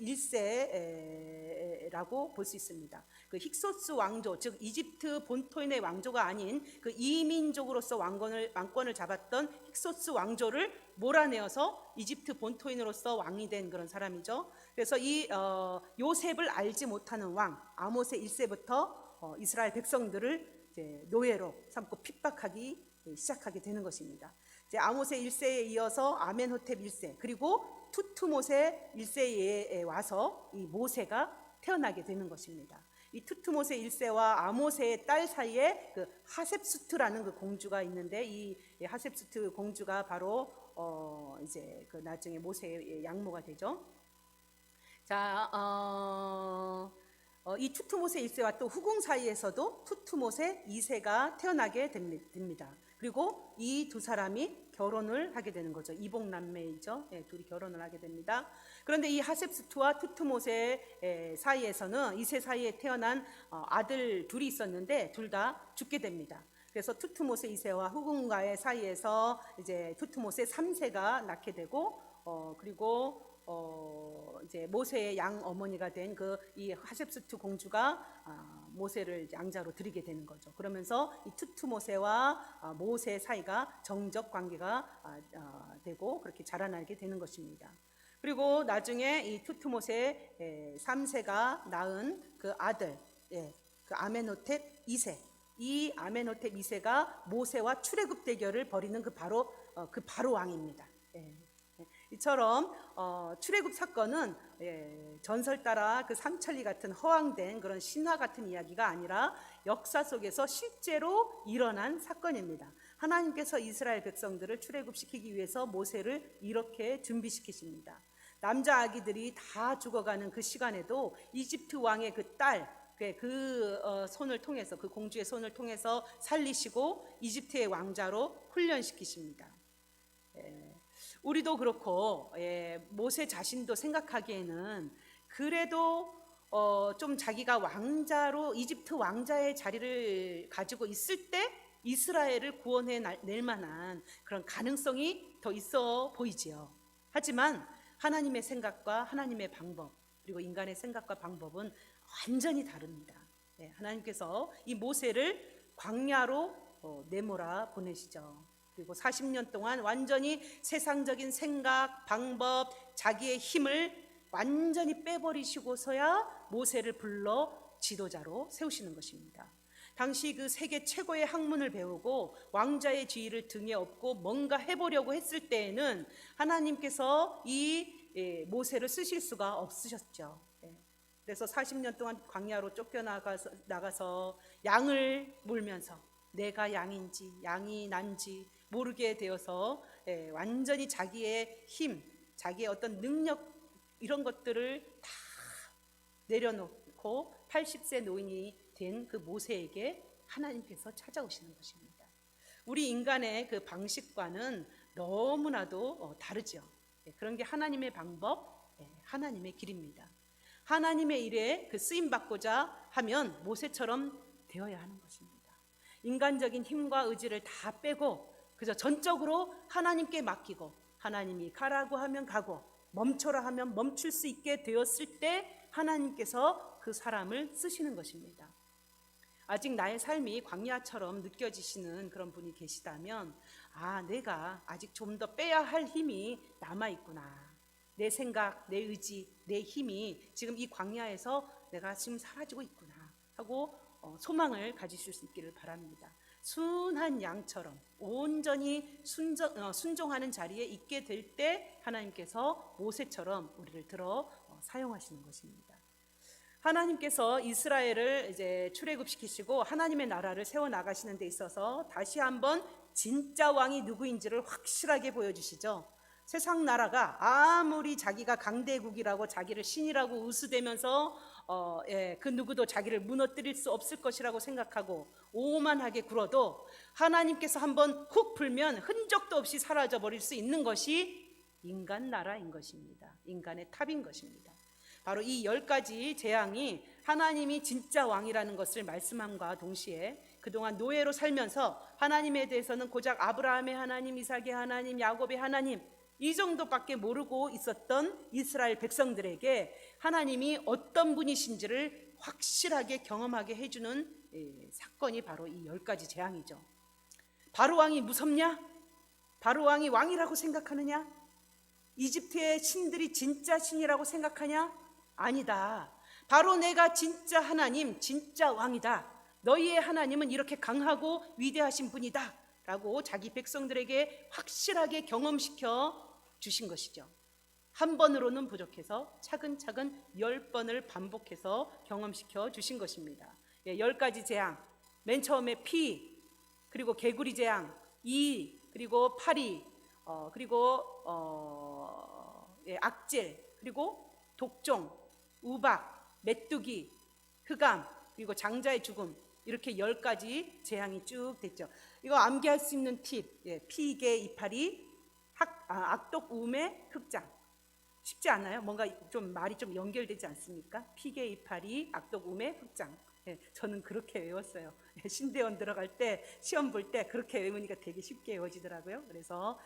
1세라고 볼 수 있습니다. 그 힉소스 왕조, 즉 이집트 본토인의 왕조가 아닌 그 이민족으로서 왕권을 잡았던 힉소스 왕조를 몰아내어서 이집트 본토인으로서 왕이 된 그런 사람이죠. 그래서 이 요셉을 알지 못하는 왕 아모세 1세부터 이스라엘 백성들을 이제 노예로 삼고 핍박하기 시작하게 되는 것입니다. 이제 아모세 1세에 이어서 아멘호텝 1세 그리고 투트모세 1세에 와서 이 모세가 태어나게 되는 것입니다. 이 투트모세 1세와 아모세의 딸 사이에 그 하셉수트라는 그 공주가 있는데 이 하셉수트 공주가 바로 이제 그 나중에 모세의 양모가 되죠. 자, 이 투트모세 1세와 또 후궁 사이에서도 투트모세 2세가 태어나게 됩니다. 그리고 이 두 사람이 결혼을 하게 되는 거죠. 이복남매이죠. 네, 둘이 결혼을 하게 됩니다. 그런데 이 하셉스투와 투트모세 사이에서는 이세 사이에 태어난 아들 둘이 있었는데 둘 다 죽게 됩니다. 그래서 투트모세 2세와 후궁과의 사이에서 이제 투트모세 3세가 낳게 되고 그리고 이제 모세의 양 어머니가 된 그 이 하셉스투 공주가 모세를 양자로 드리게 되는 거죠. 그러면서 이 투트모세와 모세 사이가 정적 관계가 되고 그렇게 자라나게 되는 것입니다. 그리고 나중에 이 투트모세 3세가 낳은 그 아들, 그 아멘호텝 2세, 이 아멘호텝 2세가 모세와 출애굽 대결을 벌이는 그 바로 왕입니다. 이처럼 출애굽 사건은 전설 따라 그 삼천리 같은 허황된 그런 신화 같은 이야기가 아니라 역사 속에서 실제로 일어난 사건입니다. 하나님께서 이스라엘 백성들을 출애굽시키기 위해서 모세를 이렇게 준비시키십니다. 남자 아기들이 다 죽어가는 그 시간에도 이집트 왕의 그 딸, 손을 통해서 그 공주의 손을 통해서 살리시고 이집트의 왕자로 훈련시키십니다. 우리도 그렇고 모세 자신도 생각하기에는 그래도 좀 자기가 왕자로 이집트 왕자의 자리를 가지고 있을 때 이스라엘을 구원해 낼 만한 그런 가능성이 더 있어 보이지요. 하지만 하나님의 생각과 하나님의 방법 그리고 인간의 생각과 방법은 완전히 다릅니다. 하나님께서 이 모세를 광야로 내몰아 보내시죠. 그리고 40년 동안 완전히 세상적인 생각, 방법, 자기의 힘을 완전히 빼버리시고서야 모세를 불러 지도자로 세우시는 것입니다. 당시 그 세계 최고의 학문을 배우고 왕자의 지위를 등에 업고 뭔가 해보려고 했을 때에는 하나님께서 이 모세를 쓰실 수가 없으셨죠. 그래서 40년 동안 광야로 쫓겨나가서 양을 몰면서 내가 양인지 양이 난지 모르게 되어서 완전히 자기의 힘, 자기의 어떤 능력 이런 것들을 다 내려놓고 80세 노인이 된 그 모세에게 하나님께서 찾아오시는 것입니다. 우리 인간의 그 방식과는 너무나도 다르죠. 그런 게 하나님의 방법, 하나님의 길입니다. 하나님의 일에 그 쓰임 받고자 하면 모세처럼 되어야 하는 것입니다. 인간적인 힘과 의지를 다 빼고 그저 전적으로 하나님께 맡기고 하나님이 가라고 하면 가고 멈춰라 하면 멈출 수 있게 되었을 때 하나님께서 그 사람을 쓰시는 것입니다. 아직 나의 삶이 광야처럼 느껴지시는 그런 분이 계시다면 내가 아직 좀 더 빼야 할 힘이 남아있구나. 내 생각, 내 의지, 내 힘이 지금 이 광야에서 내가 지금 사라지고 있구나 하고 소망을 가지실 수 있기를 바랍니다. 순한 양처럼 온전히 순종하는 자리에 있게 될 때 하나님께서 모세처럼 우리를 들어 사용하시는 것입니다. 하나님께서 이스라엘을 이제 출애굽시키시고 하나님의 나라를 세워 나가시는 데 있어서 다시 한번 진짜 왕이 누구인지를 확실하게 보여주시죠. 세상 나라가 아무리 자기가 강대국이라고 자기를 신이라고 우스대면서 그 누구도 자기를 무너뜨릴 수 없을 것이라고 생각하고 오만하게 굴어도 하나님께서 한번 훅 불면 흔적도 없이 사라져 버릴 수 있는 것이 인간 나라인 것입니다. 인간의 탑인 것입니다. 바로 이 10가지 재앙이 하나님이 진짜 왕이라는 것을 말씀함과 동시에 그동안 노예로 살면서 하나님에 대해서는 고작 아브라함의 하나님, 이삭의 하나님, 야곱의 하나님 이 정도밖에 모르고 있었던 이스라엘 백성들에게 하나님이 어떤 분이신지를 확실하게 경험하게 해주는 사건이 바로 이 10가지 재앙이죠. 바로 왕이 무섭냐? 바로 왕이 왕이라고 생각하느냐? 이집트의 신들이 진짜 신이라고 생각하냐? 아니다. 바로 내가 진짜 하나님, 진짜 왕이다. 너희의 하나님은 이렇게 강하고 위대하신 분이다 라고 자기 백성들에게 확실하게 경험시켜 주신 것이죠. 한 번으로는 부족해서 차근차근 10번을 반복해서 경험시켜 주신 것입니다. 10가지 재앙, 맨 처음에 피, 그리고 개구리 재앙, 이, 그리고 파리, 그리고 악질, 그리고 독종, 우박, 메뚜기, 흑암, 그리고 장자의 죽음, 이렇게 10가지 재앙이 쭉 됐죠. 이거 암기할 수 있는 팁, 피개 이파리, 악독 우매 흑장. 쉽지 않아요? 뭔가 좀 말이 좀 연결되지 않습니까? 피개 이파리, 악독 우매 흑장. 저는 그렇게 외웠어요. 신대원 들어갈 때 시험 볼 때 그렇게 외우니까 되게 쉽게 외워지더라고요. 그래서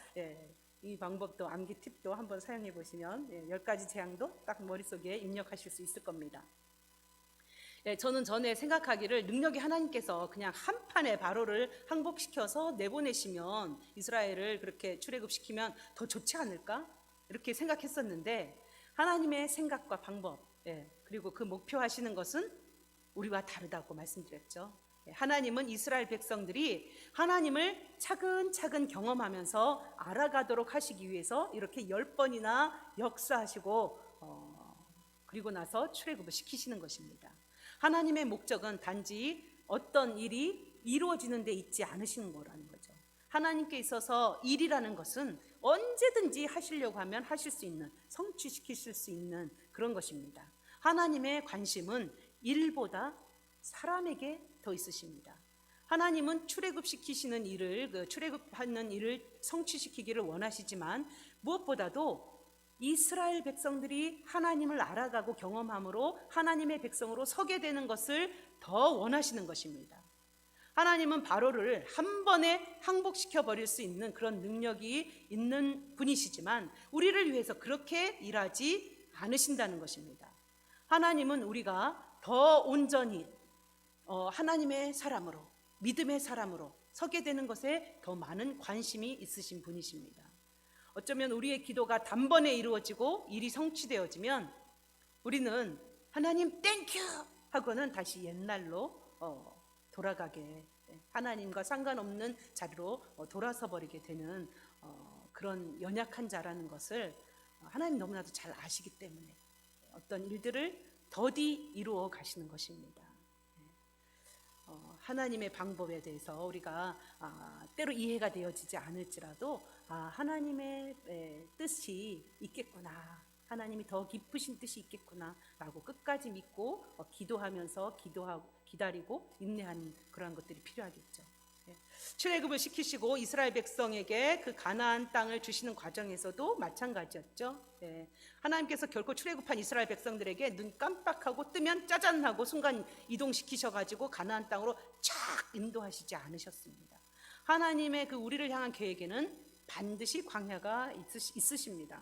이 방법도 암기 팁도 한번 사용해 보시면 10가지 재앙도 딱 머릿속에 입력하실 수 있을 겁니다. 저는 전에 생각하기를 능력이 하나님께서 그냥 한 판에 바로를 항복시켜서 내보내시면 이스라엘을 그렇게 출애굽시키면 더 좋지 않을까? 이렇게 생각했었는데 하나님의 생각과 방법 그리고 그 목표하시는 것은 우리와 다르다고 말씀드렸죠. 하나님은 이스라엘 백성들이 하나님을 차근차근 경험하면서 알아가도록 하시기 위해서 이렇게 10번이나 역사하시고 그리고 나서 출애굽을 시키시는 것입니다. 하나님의 목적은 단지 어떤 일이 이루어지는 데 있지 않으시는 거라는 거죠. 하나님께 있어서 일이라는 것은 언제든지 하시려고 하면 하실 수 있는, 성취시키실 수 있는 그런 것입니다. 하나님의 관심은 일보다 사람에게 더 있으십니다. 하나님은 출애굽시키시는 일을, 출애굽하는 일을 성취시키기를 원하시지만 무엇보다도 이스라엘 백성들이 하나님을 알아가고 경험함으로 하나님의 백성으로 서게 되는 것을 더 원하시는 것입니다. 하나님은 바로를 한 번에 항복시켜 버릴 수 있는 그런 능력이 있는 분이시지만 우리를 위해서 그렇게 일하지 않으신다는 것입니다. 하나님은 우리가 더 온전히 하나님의 사람으로, 믿음의 사람으로 서게 되는 것에 더 많은 관심이 있으신 분이십니다. 어쩌면 우리의 기도가 단번에 이루어지고 일이 성취되어지면 우리는 하나님 땡큐 하고는 다시 옛날로 돌아가게, 하나님과 상관없는 자리로 돌아서 버리게 되는 그런 연약한 자라는 것을 하나님 너무나도 잘 아시기 때문에 어떤 일들을 더디 이루어 가시는 것입니다. 하나님의 방법에 대해서 우리가 때로 이해가 되어지지 않을지라도 하나님의 뜻이 있겠구나, 하나님이 더 깊으신 뜻이 있겠구나 라고 끝까지 믿고 기도하면서 기다리고 인내하는 그러한 것들이 필요하겠죠. 출애굽을 시키시고 이스라엘 백성에게 그 가나안 땅을 주시는 과정에서도 마찬가지였죠. 하나님께서 결코 출애굽한 이스라엘 백성들에게 눈 깜빡하고 뜨면 짜잔 하고 순간 이동시키셔가지고 가나안 땅으로 쫙 인도하시지 않으셨습니다. 하나님의 그 우리를 향한 계획에는 반드시 광야가 있으십니다.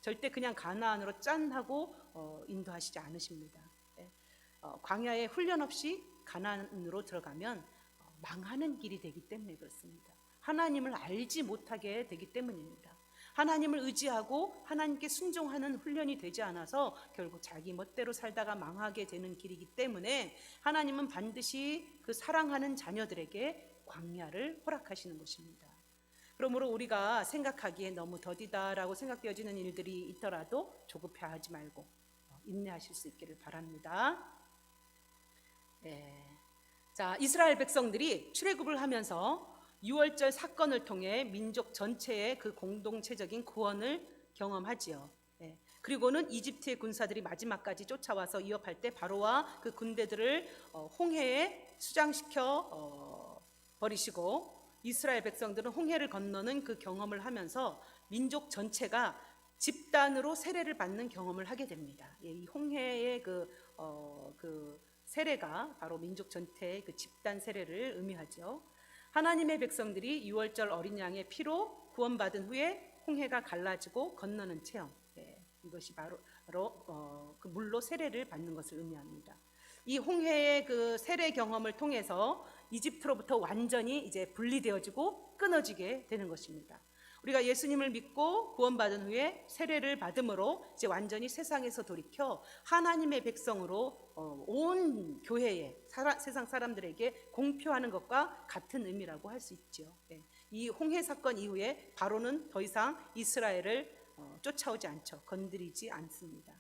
절대 그냥 가나안으로 짠 하고 인도하시지 않으십니다. 광야에 훈련 없이 가나안으로 들어가면 망하는 길이 되기 때문에 그렇습니다. 하나님을 알지 못하게 되기 때문입니다. 하나님을 의지하고 하나님께 순종하는 훈련이 되지 않아서 결국 자기 멋대로 살다가 망하게 되는 길이기 때문에 하나님은 반드시 그 사랑하는 자녀들에게 광야를 허락하시는 것입니다. 그러므로 우리가 생각하기에 너무 더디다라고 생각되어지는 일들이 있더라도 조급해하지 말고 인내하실 수 있기를 바랍니다. 자, 이스라엘 백성들이 출애굽을 하면서 유월절 사건을 통해 민족 전체의 그 공동체적인 구원을 경험하지요. 그리고는 이집트의 군사들이 마지막까지 쫓아와서 위협할 때 바로와 그 군대들을 홍해에 수장시켜 버리시고 이스라엘 백성들은 홍해를 건너는 그 경험을 하면서 민족 전체가 집단으로 세례를 받는 경험을 하게 됩니다. 이 홍해의 그 세례가 바로 민족 전체의 그 집단 세례를 의미하죠. 하나님의 백성들이 유월절 어린 양의 피로 구원받은 후에 홍해가 갈라지고 건너는 체험, 이것이 바로 그 물로 세례를 받는 것을 의미합니다. 이 홍해의 그 세례 경험을 통해서 이집트로부터 완전히 이제 분리되어지고 끊어지게 되는 것입니다. 우리가 예수님을 믿고 구원받은 후에 세례를 받음으로 이제 완전히 세상에서 돌이켜 하나님의 백성으로 온 교회에 세상 사람들에게 공표하는 것과 같은 의미라고 할 수 있죠. 이 홍해 사건 이후에 바로는 더 이상 이스라엘을 쫓아오지 않죠. 건드리지 않습니다.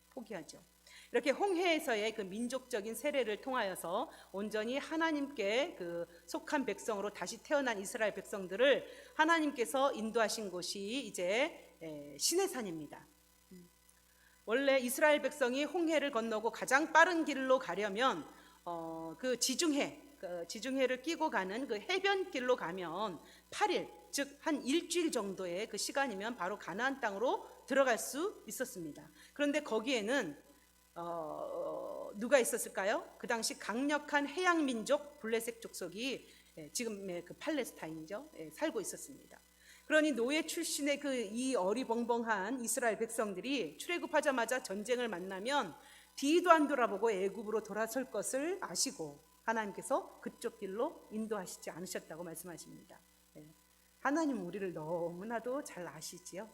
포기하죠. 이렇게 홍해에서의 그 민족적인 세례를 통하여서 온전히 하나님께 그 속한 백성으로 다시 태어난 이스라엘 백성들을 하나님께서 인도하신 곳이 이제 시내산입니다. 원래 이스라엘 백성이 홍해를 건너고 가장 빠른 길로 가려면 그 지중해를 끼고 가는 그 해변길로 가면 8일, 즉 한 일주일 정도의 그 시간이면 바로 가나안 땅으로 들어갈 수 있었습니다. 그런데 거기에는 누가 있었을까요? 그 당시 강력한 해양 민족 블레셋 족속이 지금의 그 팔레스타인이죠. 살고 있었습니다. 그러니 노예 출신의 그 이 어리벙벙한 이스라엘 백성들이 출애굽하자마자 전쟁을 만나면 뒤도 안 돌아보고 애굽으로 돌아설 것을 아시고 하나님께서 그쪽 길로 인도하시지 않으셨다고 말씀하십니다. 하나님 우리를 너무나도 잘 아시지요.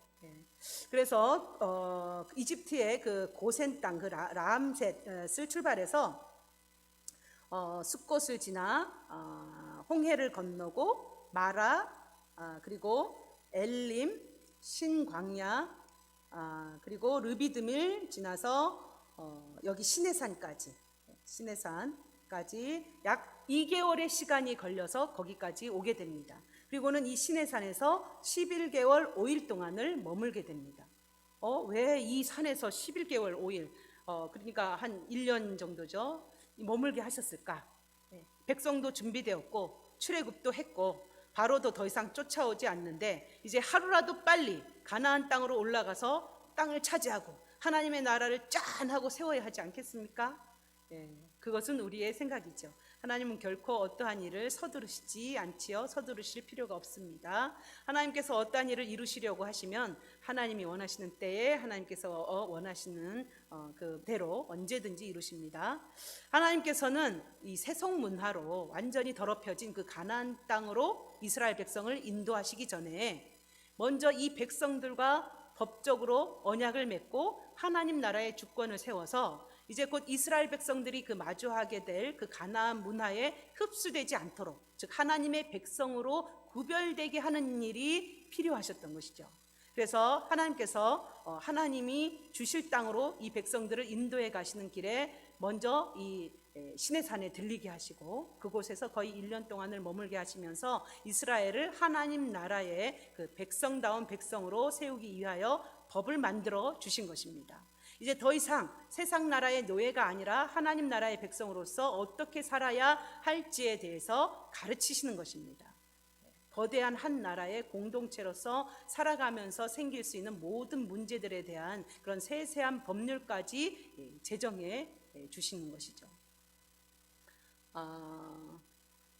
그래서 이집트의 그 고센 땅, 그 라암셋을 출발해서 숫곳을 지나 홍해를 건너고 마라, 그리고 엘림, 신광야, 그리고 르비드밀 지나서 여기 시내산까지 약 2개월의 시간이 걸려서 거기까지 오게 됩니다. 그리고는 이 시내산에서 11개월 5일 동안을 머물게 됩니다. 왜 이 산에서 11개월 5일, 그러니까 한 1년 정도죠, 머물게 하셨을까? 백성도 준비되었고 출애굽도 했고 바로도 더 이상 쫓아오지 않는데 이제 하루라도 빨리 가나안 땅으로 올라가서 땅을 차지하고 하나님의 나라를 짠 하고 세워야 하지 않겠습니까? 그것은 우리의 생각이죠. 하나님은 결코 어떠한 일을 서두르시지 않지요. 서두르실 필요가 없습니다. 하나님께서 어떠한 일을 이루시려고 하시면 하나님이 원하시는 때에 하나님께서 원하시는 그대로 언제든지 이루십니다. 하나님께서는 이 세속문화로 완전히 더럽혀진 그 가나안 땅으로 이스라엘 백성을 인도하시기 전에 먼저 이 백성들과 법적으로 언약을 맺고 하나님 나라의 주권을 세워서 이제 곧 이스라엘 백성들이 그 마주하게 될 그 가나안 문화에 흡수되지 않도록, 즉 하나님의 백성으로 구별되게 하는 일이 필요하셨던 것이죠. 그래서 하나님께서 하나님이 주실 땅으로 이 백성들을 인도해 가시는 길에 먼저 이 시내산에 들리게 하시고 그곳에서 거의 1년 동안을 머물게 하시면서 이스라엘을 하나님 나라의 그 백성다운 백성으로 세우기 위하여 법을 만들어 주신 것입니다. 이제 더 이상 세상 나라의 노예가 아니라 하나님 나라의 백성으로서 어떻게 살아야 할지에 대해서 가르치시는 것입니다. 거대한 한 나라의 공동체로서 살아가면서 생길 수 있는 모든 문제들에 대한 그런 세세한 법률까지 제정해 주시는 것이죠.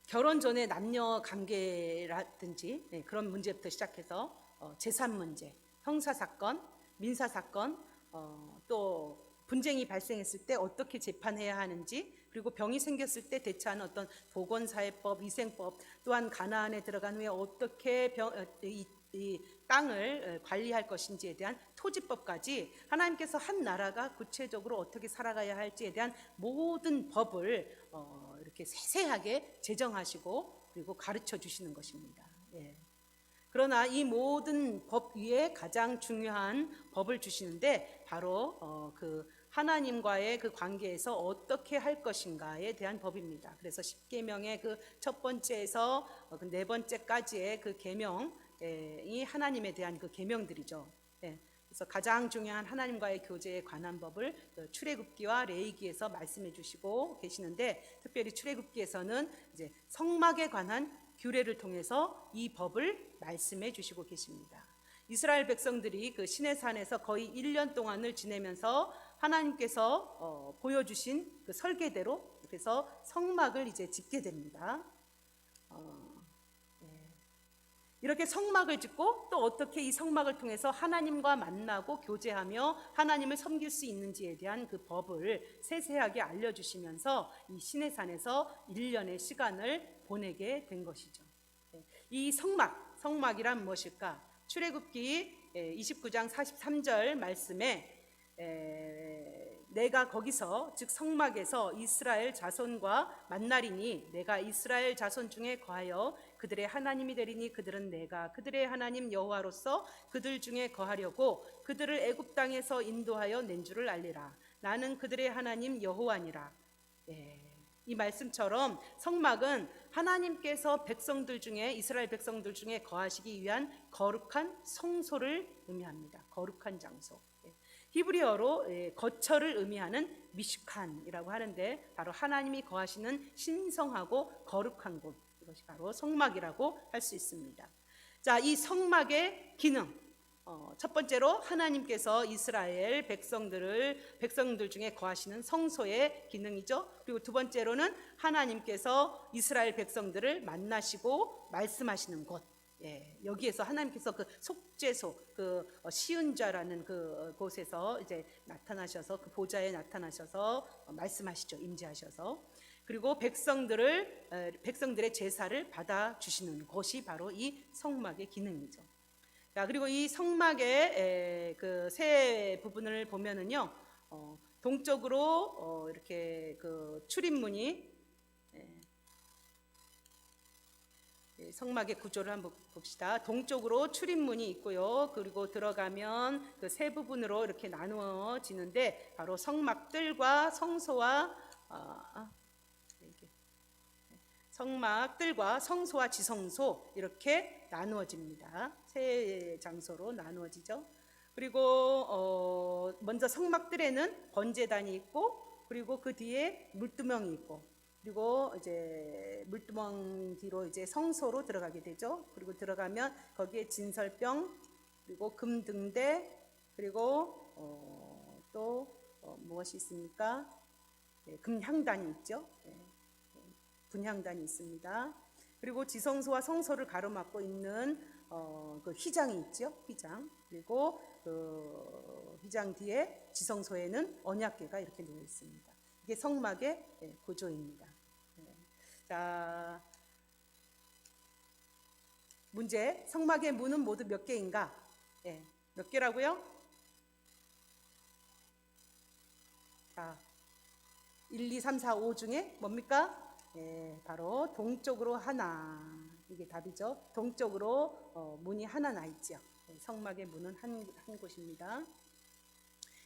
결혼 전에 남녀 관계라든지 그런 문제부터 시작해서 재산 문제, 형사 사건, 민사 사건, 또 분쟁이 발생했을 때 어떻게 재판해야 하는지, 그리고 병이 생겼을 때 대처하는 어떤 보건사회법, 위생법, 또한 가나안에 들어간 후에 어떻게 이 땅을 관리할 것인지에 대한 토지법까지 하나님께서 한 나라가 구체적으로 어떻게 살아가야 할지에 대한 모든 법을 이렇게 세세하게 제정하시고 그리고 가르쳐 주시는 것입니다. 그러나 이 모든 법 위에 가장 중요한 법을 주시는데 바로 그 하나님과의 그 관계에서 어떻게 할 것인가에 대한 법입니다. 그래서 십계명의 그 첫 번째에서 그 네 번째까지의 그 계명이 하나님에 대한 그 계명들이죠. 예. 그래서 가장 중요한 하나님과의 교제에 관한 법을 출애굽기와 레위기에서 말씀해 주시고 계시는데, 특별히 출애굽기에서는 이제 성막에 관한 규례를 통해서 이 법을 말씀해 주시고 계십니다. 이스라엘 백성들이 그 시내산에서 거의 1년 동안을 지내면서 하나님께서 보여주신 그 설계대로 그래서 성막을 이제 짓게 됩니다. 이렇게 성막을 짓고 또 어떻게 이 성막을 통해서 하나님과 만나고 교제하며 하나님을 섬길 수 있는지에 대한 그 법을 세세하게 알려주시면서 이 시내산에서 1년의 시간을 보내게 된 것이죠. 이 성막이란 무엇일까? 출애굽기 29장 43절 말씀에 내가 거기서 즉 성막에서 이스라엘 자손과 만나리니 내가 이스라엘 자손 중에 거하여 그들의 하나님이 되리니 그들은 내가 그들의 하나님 여호와로서 그들 중에 거하려고 그들을 애굽 땅에서 인도하여 낸 줄을 알리라. 나는 그들의 하나님 여호와니라. 이 말씀처럼 성막은 하나님께서 백성들 중에 이스라엘 백성들 중에 거하시기 위한 거룩한 성소를 의미합니다. 거룩한 장소. 히브리어로 거처를 의미하는 미슈칸이라고 하는데 바로 하나님이 거하시는 신성하고 거룩한 곳, 이것이 바로 성막이라고 할 수 있습니다. 자, 이 성막의 기능, 첫 번째로 하나님께서 이스라엘 백성들 중에 거하시는 성소의 기능이죠. 그리고 두 번째로는 하나님께서 이스라엘 백성들을 만나시고 말씀하시는 곳. 여기에서 하나님께서 그 속죄소, 그 시은자라는 그 곳에서 이제 나타나셔서 그 보좌에 나타나셔서 말씀하시죠. 임재하셔서. 그리고 백성들의 제사를 받아 주시는 곳이 바로 이 성막의 기능이죠. 자, 그리고 이 성막의 그 세 부분을 보면은요, 동쪽으로 이렇게 그 출입문이 성막의 구조를 한번 봅시다. 동쪽으로 출입문이 있고요. 그리고 들어가면 그 세 부분으로 이렇게 나누어지는데 바로 성막들과 성소와 성막들과 성소와 지성소 이렇게 나누어집니다. 세 장소로 나누어지죠. 그리고 먼저 성막들에는 번제단이 있고 그리고 그 뒤에 물두멍이 있고 그리고 이제 물두멍 뒤로 이제 성소로 들어가게 되죠. 그리고 들어가면 거기에 진설병 그리고 금등대 그리고 또 무엇이 있습니까? 금향단이 있죠. 분향단이 있습니다. 그리고 지성소와 성소를 가로막고 있는 그 휘장이 있죠. 휘장. 그리고 그 휘장 뒤에 지성소에는 언약궤가 이렇게 놓여 있습니다. 이게 성막의 구조입니다. 자, 문제. 성막의 문은 모두 몇 개인가? 몇 개라고요? 자, 1, 2, 3, 4, 5 중에 뭡니까? 바로 동쪽으로 하나. 이게 답이죠. 동쪽으로 문이 하나 나 있죠. 성막의 문은 한 곳입니다.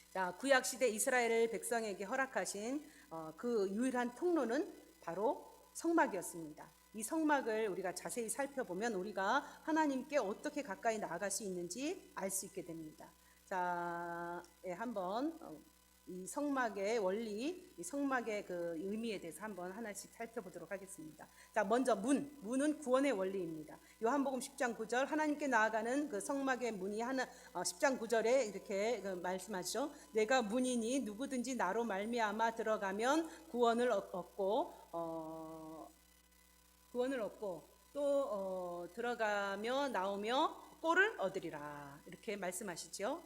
자, 구약시대 이스라엘 백성에게 허락하신 그 유일한 통로는 바로 성막이었습니다. 이 성막을 우리가 자세히 살펴보면 우리가 하나님께 어떻게 가까이 나아갈 수 있는지 알 수 있게 됩니다. 자, 한번 이 성막의 원리, 이 성막의 그 의미에 대해서 한번 하나씩 살펴보도록 하겠습니다. 자, 먼저 문은 구원의 원리입니다. 요한복음 10장 9절 하나님께 나아가는 그 성막의 문이 10장 9절에 이렇게 말씀하시죠. 내가 문이니 누구든지 나로 말미암아 들어가면 구원을 얻고 또 들어가며 나오며 꼴을 얻으리라. 이렇게 말씀하시죠.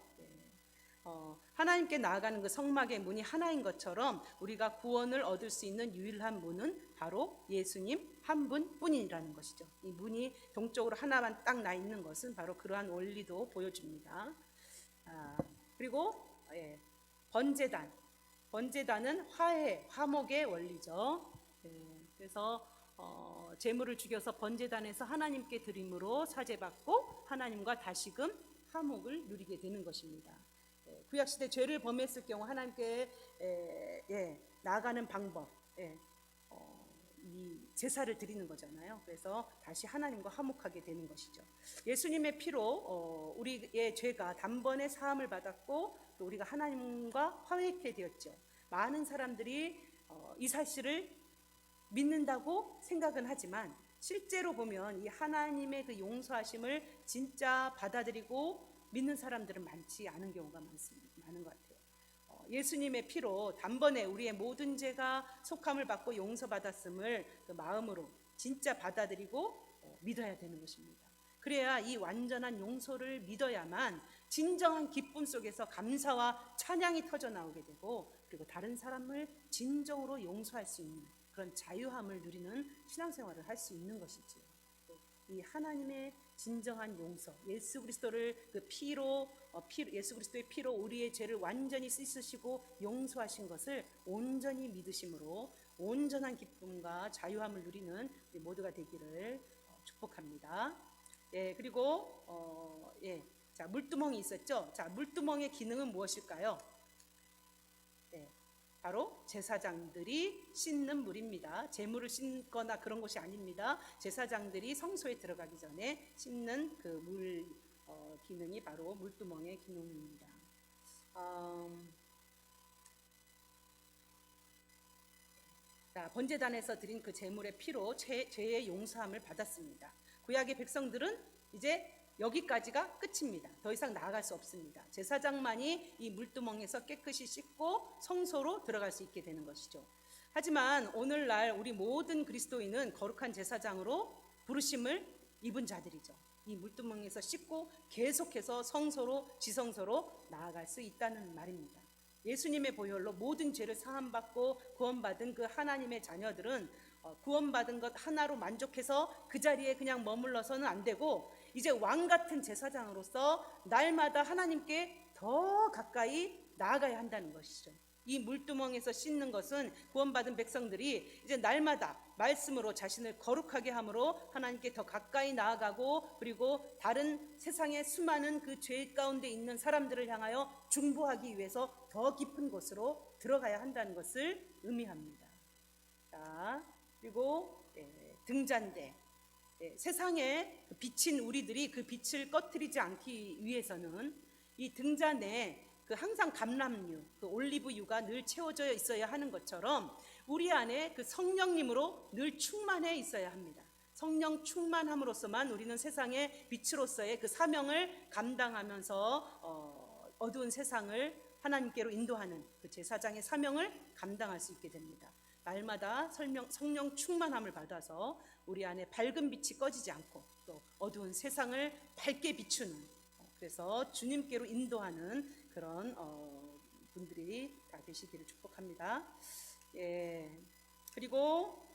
하나님께 나아가는 그 성막의 문이 하나인 것처럼 우리가 구원을 얻을 수 있는 유일한 문은 바로 예수님 한 분뿐이라는 것이죠. 이 문이 동쪽으로 하나만 딱 나 있는 것은 바로 그러한 원리도 보여줍니다. 그리고 번제단은 화목의 원리죠. 그래서 제물을 죽여서 번제단에서 하나님께 드림으로 사제받고 하나님과 다시금 화목을 누리게 되는 것입니다. 구약 시대 죄를 범했을 경우 하나님께 나아가는 방법, 이 제사를 드리는 거잖아요. 그래서 다시 하나님과 화목하게 되는 것이죠. 예수님의 피로 우리의 죄가 단번에 사함을 받았고 또 우리가 하나님과 화목하게 되었죠. 많은 사람들이 이 사실을 믿는다고 생각은 하지만 실제로 보면 이 하나님의 그 용서하심을 진짜 받아들이고 믿는 사람들은 많지 않은 경우가 많은 것 같아요. 예수님의 피로 단번에 우리의 모든 죄가 속함을 받고 용서받았음을 그 마음으로 진짜 받아들이고 믿어야 되는 것입니다. 그래야 이 완전한 용서를 믿어야만 진정한 기쁨 속에서 감사와 찬양이 터져 나오게 되고 그리고 다른 사람을 진정으로 용서할 수 있는 그런 자유함을 누리는 신앙생활을 할 수 있는 것이지요. 이 하나님의 진정한 용서, 예수 그리스도를 그 피로 예수 그리스도의 피로 우리의 죄를 완전히 씻으시고 용서하신 것을 온전히 믿으심으로 온전한 기쁨과 자유함을 누리는 우리 모두가 되기를 축복합니다. 그리고 자, 물두멍이 있었죠. 자, 물두멍의 기능은 무엇일까요? 바로 제사장들이 씻는 물입니다. 제물을 씻거나 그런 것이 아닙니다. 제사장들이 성소에 들어가기 전에 씻는 그 물 기능이 바로 물두멍의 기능입니다. 자, 번제단에서 드린 그 제물의 피로 죄의 용서함을 받았습니다. 구약의 백성들은 이제 여기까지가 끝입니다. 더 이상 나아갈 수 없습니다. 제사장만이 이 물두멍에서 깨끗이 씻고 성소로 들어갈 수 있게 되는 것이죠. 하지만 오늘날 우리 모든 그리스도인은 거룩한 제사장으로 부르심을 입은 자들이죠. 이 물두멍에서 씻고 계속해서 성소로 지성소로 나아갈 수 있다는 말입니다. 예수님의 보혈로 모든 죄를 사함받고 구원받은 그 하나님의 자녀들은 구원받은 것 하나로 만족해서 그 자리에 그냥 머물러서는 안 되고 이제 왕같은 제사장으로서 날마다 하나님께 더 가까이 나아가야 한다는 것이죠. 이 물두멍에서 씻는 것은 구원받은 백성들이 이제 날마다 말씀으로 자신을 거룩하게 함으로 하나님께 더 가까이 나아가고 그리고 다른 세상의 수많은 그 죄 가운데 있는 사람들을 향하여 중보하기 위해서 더 깊은 곳으로 들어가야 한다는 것을 의미합니다. 자, 그리고 등잔대. 세상에 비친 우리들이 그 빛을 꺼뜨리지 않기 위해서는 이 등잔에 그 항상 감람유, 그 올리브유가 늘 채워져 있어야 하는 것처럼 우리 안에 그 성령님으로 늘 충만해 있어야 합니다. 성령 충만함으로써만 우리는 세상의 빛으로서의 그 사명을 감당하면서 어두운 세상을 하나님께로 인도하는 그 제사장의 사명을 감당할 수 있게 됩니다. 날마다 성령 충만함을 받아서 우리 안에 밝은 빛이 꺼지지 않고 또 어두운 세상을 밝게 비추는 그래서 주님께로 인도하는 그런 분들이 다 되시기를 축복합니다. 그리고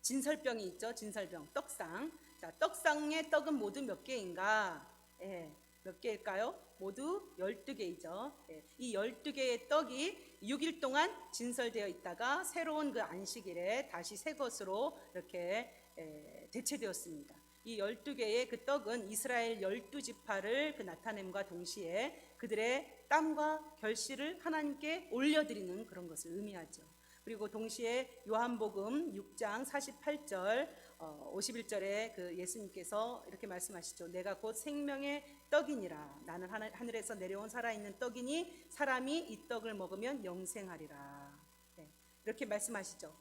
진설병이 있죠. 진설병, 떡상. 자, 떡상의 떡은 모두 몇 개인가? 몇 개일까요? 모두 12개이죠. 이 12개의 떡이 6일 동안 진설되어 있다가 새로운 그 안식일에 다시 새 것으로 이렇게 대체되었습니다. 이 12개의 그 떡은 이스라엘 12지파를 그 나타냄과 동시에 그들의 땀과 결실을 하나님께 올려드리는 그런 것을 의미하죠. 그리고 동시에 요한복음 6장 48절 51절에 그 예수님께서 이렇게 말씀하시죠. 내가 곧 생명의 떡이니라. 나는 하늘에서 내려온 살아있는 떡이니 사람이 이 떡을 먹으면 영생하리라. 이렇게 말씀하시죠.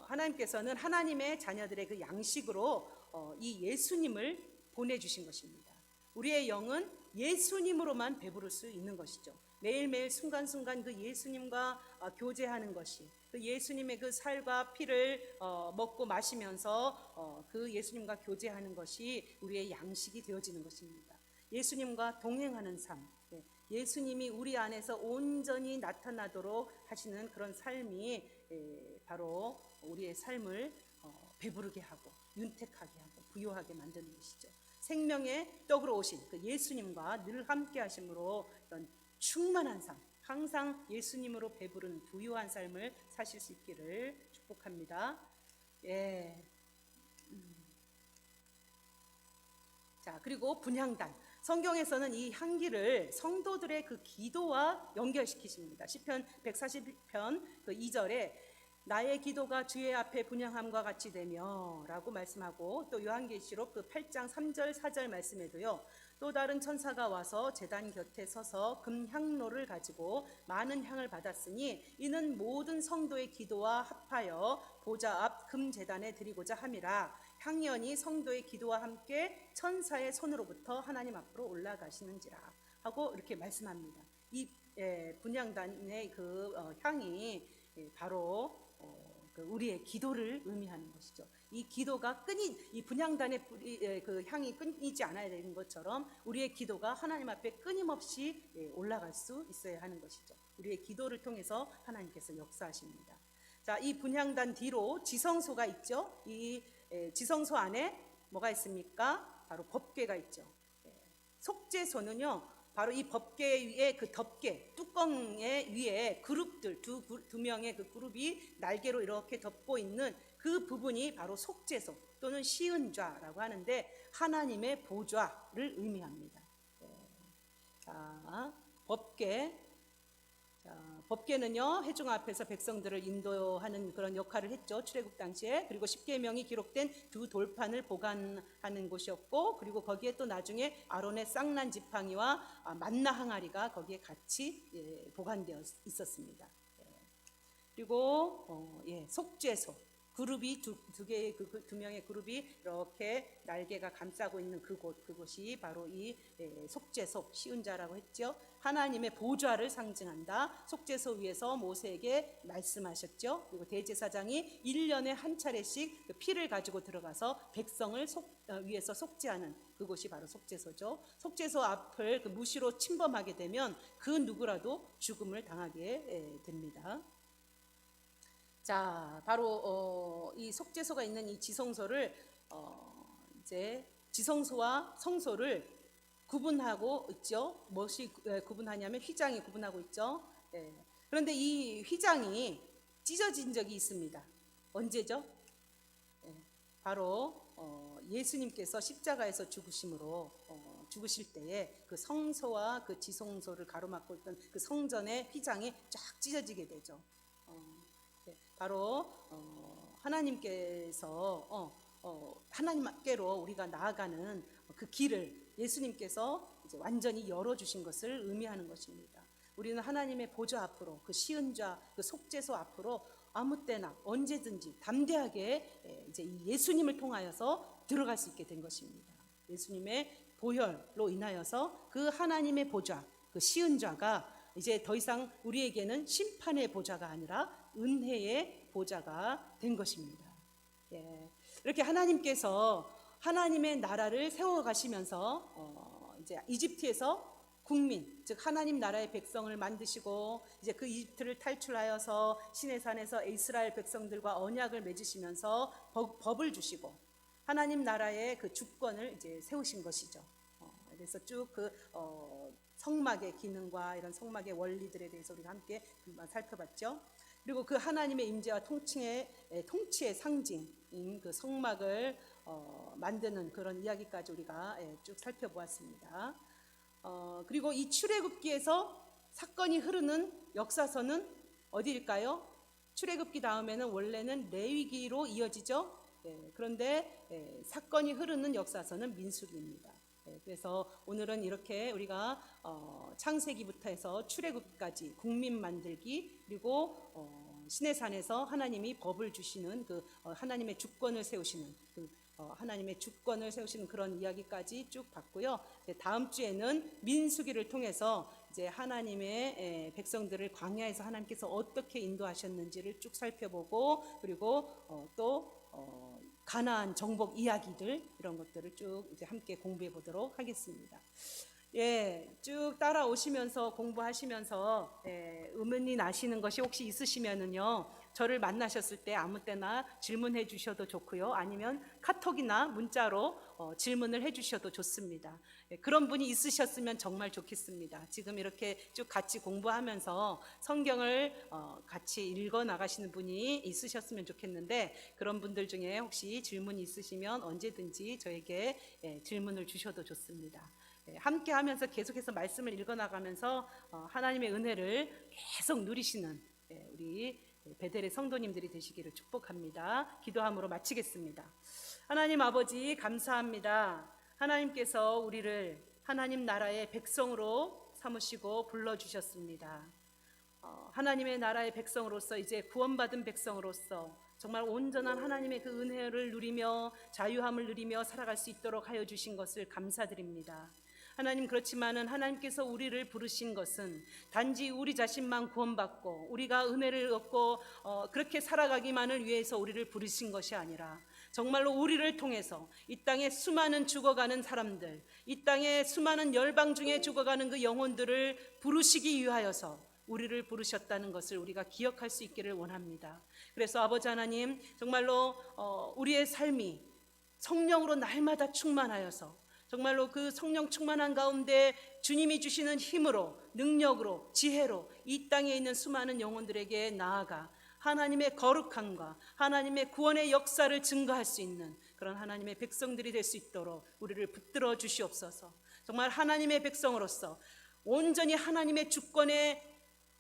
하나님께서는 하나님의 자녀들의 그 양식으로 이 예수님을 보내주신 것입니다. 우리의 영은 예수님으로만 배부를 수 있는 것이죠. 매일매일 순간순간 그 예수님과 교제하는 것이 그 예수님의 그 살과 피를 먹고 마시면서 그 예수님과 교제하는 것이 우리의 양식이 되어지는 것입니다. 예수님과 동행하는 삶, 예수님이 우리 안에서 온전히 나타나도록 하시는 그런 삶이 바로 우리의 삶을 배부르게 하고 윤택하게 하고 부요하게 만드는 것이죠. 생명의 떡으로 오신 그 예수님과 늘 함께 하심으로 이런 충만한 삶, 항상 예수님으로 배부른 부유한 삶을 사실 수 있기를 축복합니다. 자, 그리고 분향단. 성경에서는 이 향기를 성도들의 그 기도와 연결시키십니다. 시편 140편 그 2절에 나의 기도가 주의 앞에 분향함과 같이 되며 라고 말씀하고, 또 요한계시록 그 8장 3절 4절 말씀에도요, 또 다른 천사가 와서 제단 곁에 서서 금향로를 가지고 많은 향을 받았으니 이는 모든 성도의 기도와 합하여 보좌 앞 금제단에 드리고자 함이라. 향연이 성도의 기도와 함께 천사의 손으로부터 하나님 앞으로 올라가시는지라 하고 이렇게 말씀합니다. 이 분향단의 그 향이 바로 그 우리의 기도를 의미하는 것이죠. 이 기도가 이 분향단의 그 향이 끊이지 않아야 되는 것처럼 우리의 기도가 하나님 앞에 끊임없이 올라갈 수 있어야 하는 것이죠. 우리의 기도를 통해서 하나님께서 역사하십니다. 자, 이 분향단 뒤로 지성소가 있죠. 이 지성소 안에 뭐가 있습니까? 바로 법궤가 있죠. 속죄소는요, 바로 이 법궤 위에 그 덮개 뚜껑의 위에 그룹들 두 명의 그 그룹이 날개로 이렇게 덮고 있는 그 부분이 바로 속죄소 또는 시은좌라고 하는데 하나님의 보좌를 의미합니다. 자, 법궤. 법궤는요, 회중 앞에서 백성들을 인도하는 그런 역할을 했죠. 출애굽 당시에. 그리고 십계명이 기록된 두 돌판을 보관하는 곳이었고, 그리고 거기에 또 나중에 아론의 쌍난 지팡이와 만나 항아리가 거기에 같이 보관되어 있었습니다. 그리고 속죄소. 그룹이 두 개의 두 명의 그룹이 이렇게 날개가 감싸고 있는 그곳이 바로 이 속죄소 시은자라고 했죠. 하나님의 보좌를 상징한다. 속죄소 위에서 모세에게 말씀하셨죠. 그리고 대제사장이 1년에 한 차례씩 피를 가지고 들어가서 백성을 위에서 속죄하는 그곳이 바로 속죄소죠. 속죄소 앞을 그 무시로 침범하게 되면 그 누구라도 죽음을 당하게 됩니다. 자, 바로 이 속죄소가 있는 이 지성소를 이제 지성소와 성소를 구분하고 있죠. 무엇이 구분하냐면 휘장이 구분하고 있죠. 그런데 이 휘장이 찢어진 적이 있습니다. 언제죠? 바로 예수님께서 십자가에서 죽으심으로 죽으실 때에 그 성소와 그 지성소를 가로막고 있던 그 성전의 휘장이 쫙 찢어지게 되죠. 바로 하나님께서 하나님께로 우리가 나아가는 그 길을 예수님께서 이제 완전히 열어주신 것을 의미하는 것입니다. 우리는 하나님의 보좌 앞으로 그 시은좌 그 속죄소 앞으로 아무 때나 언제든지 담대하게 이제 이 예수님을 통하여서 들어갈 수 있게 된 것입니다. 예수님의 보혈로 인하여서 그 하나님의 보좌 그 시은좌가 이제 더 이상 우리에게는 심판의 보좌가 아니라 은혜의 보좌가 된 것입니다. 이렇게 하나님께서 하나님의 나라를 세워가시면서 이제 이집트에서 국민, 즉 하나님 나라의 백성을 만드시고 이제 그 이집트를 탈출하여서 시내산에서 이스라엘 백성들과 언약을 맺으시면서 법을 주시고 하나님 나라의 그 주권을 이제 세우신 것이죠. 그래서 쭉 그 성막의 기능과 이런 성막의 원리들에 대해서 우리가 함께 살펴봤죠. 그리고 그 하나님의 임재와 통치의 상징인 그 성막을 만드는 그런 이야기까지 우리가 쭉 살펴보았습니다. 그리고 이 출애굽기에서 사건이 흐르는 역사서는 어디일까요? 출애굽기 다음에는 원래는 레위기로 이어지죠. 그런데 사건이 흐르는 역사서는 민수기입니다. 그래서 오늘은 이렇게 우리가 창세기부터 해서 출애굽까지 국민 만들기 그리고 시내산에서 하나님이 법을 주시는 그 하나님의 주권을 세우시는 하나님의 주권을 세우시는 그런 이야기까지 쭉 봤고요. 다음 주에는 민수기를 통해서 이제 하나님의 백성들을 광야에서 하나님께서 어떻게 인도하셨는지를 쭉 살펴보고 그리고 또 가나안 정복 이야기들 이런 것들을 쭉 이제 함께 공부해 보도록 하겠습니다. 쭉 따라오시면서 공부하시면서 의문이 나시는 것이 혹시 있으시면은요, 저를 만나셨을 때 아무 때나 질문해 주셔도 좋고요, 아니면 카톡이나 문자로 질문을 해 주셔도 좋습니다. 그런 분이 있으셨으면 정말 좋겠습니다. 지금 이렇게 쭉 같이 공부하면서 성경을 같이 읽어 나가시는 분이 있으셨으면 좋겠는데, 그런 분들 중에 혹시 질문이 있으시면 언제든지 저에게 질문을 주셔도 좋습니다. 함께 하면서 계속해서 말씀을 읽어나가면서 하나님의 은혜를 계속 누리시는 우리 베델의 성도님들이 되시기를 축복합니다. 기도함으로 마치겠습니다. 하나님 아버지 감사합니다. 하나님께서 우리를 하나님 나라의 백성으로 삼으시고 불러주셨습니다. 하나님의 나라의 백성으로서 이제 구원받은 백성으로서 정말 온전한 하나님의 그 은혜를 누리며 자유함을 누리며 살아갈 수 있도록 하여 주신 것을 감사드립니다. 하나님, 그렇지만은 하나님께서 우리를 부르신 것은 단지 우리 자신만 구원받고 우리가 은혜를 얻고 그렇게 살아가기만을 위해서 우리를 부르신 것이 아니라 정말로 우리를 통해서 이 땅에 수많은 죽어가는 사람들, 이 땅에 수많은 열방 중에 죽어가는 그 영혼들을 부르시기 위하여서 우리를 부르셨다는 것을 우리가 기억할 수 있기를 원합니다. 그래서 아버지 하나님, 정말로 우리의 삶이 성령으로 날마다 충만하여서 정말로 그 성령 충만한 가운데 주님이 주시는 힘으로, 능력으로, 지혜로 이 땅에 있는 수많은 영혼들에게 나아가 하나님의 거룩함과 하나님의 구원의 역사를 증거할 수 있는 그런 하나님의 백성들이 될 수 있도록 우리를 붙들어 주시옵소서. 정말 하나님의 백성으로서 온전히 하나님의 주권에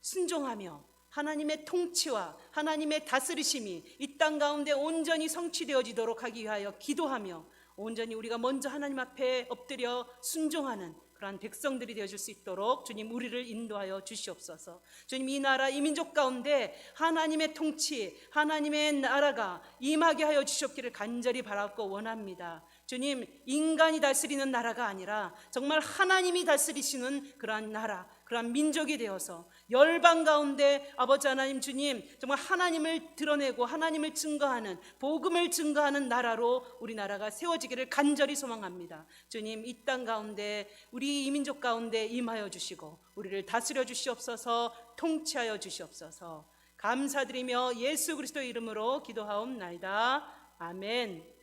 순종하며 하나님의 통치와 하나님의 다스리심이 이 땅 가운데 온전히 성취되어지도록 하기 위하여 기도하며 온전히 우리가 먼저 하나님 앞에 엎드려 순종하는 그러한 백성들이 되어줄 수 있도록 주님 우리를 인도하여 주시옵소서. 주님, 이 나라 이 민족 가운데 하나님의 통치, 하나님의 나라가 임하게 하여 주셨기를 간절히 바라고 원합니다. 주님, 인간이 다스리는 나라가 아니라 정말 하나님이 다스리시는 그러한 나라, 그러한 민족이 되어서 열방 가운데 아버지 하나님, 주님, 정말 하나님을 드러내고 하나님을 증거하는, 복음을 증거하는 나라로 우리나라가 세워지기를 간절히 소망합니다. 주님, 이 땅 가운데 우리 이 민족 가운데 임하여 주시고 우리를 다스려 주시옵소서. 통치하여 주시옵소서. 감사드리며 예수 그리스도의 이름으로 기도하옵나이다. 아멘.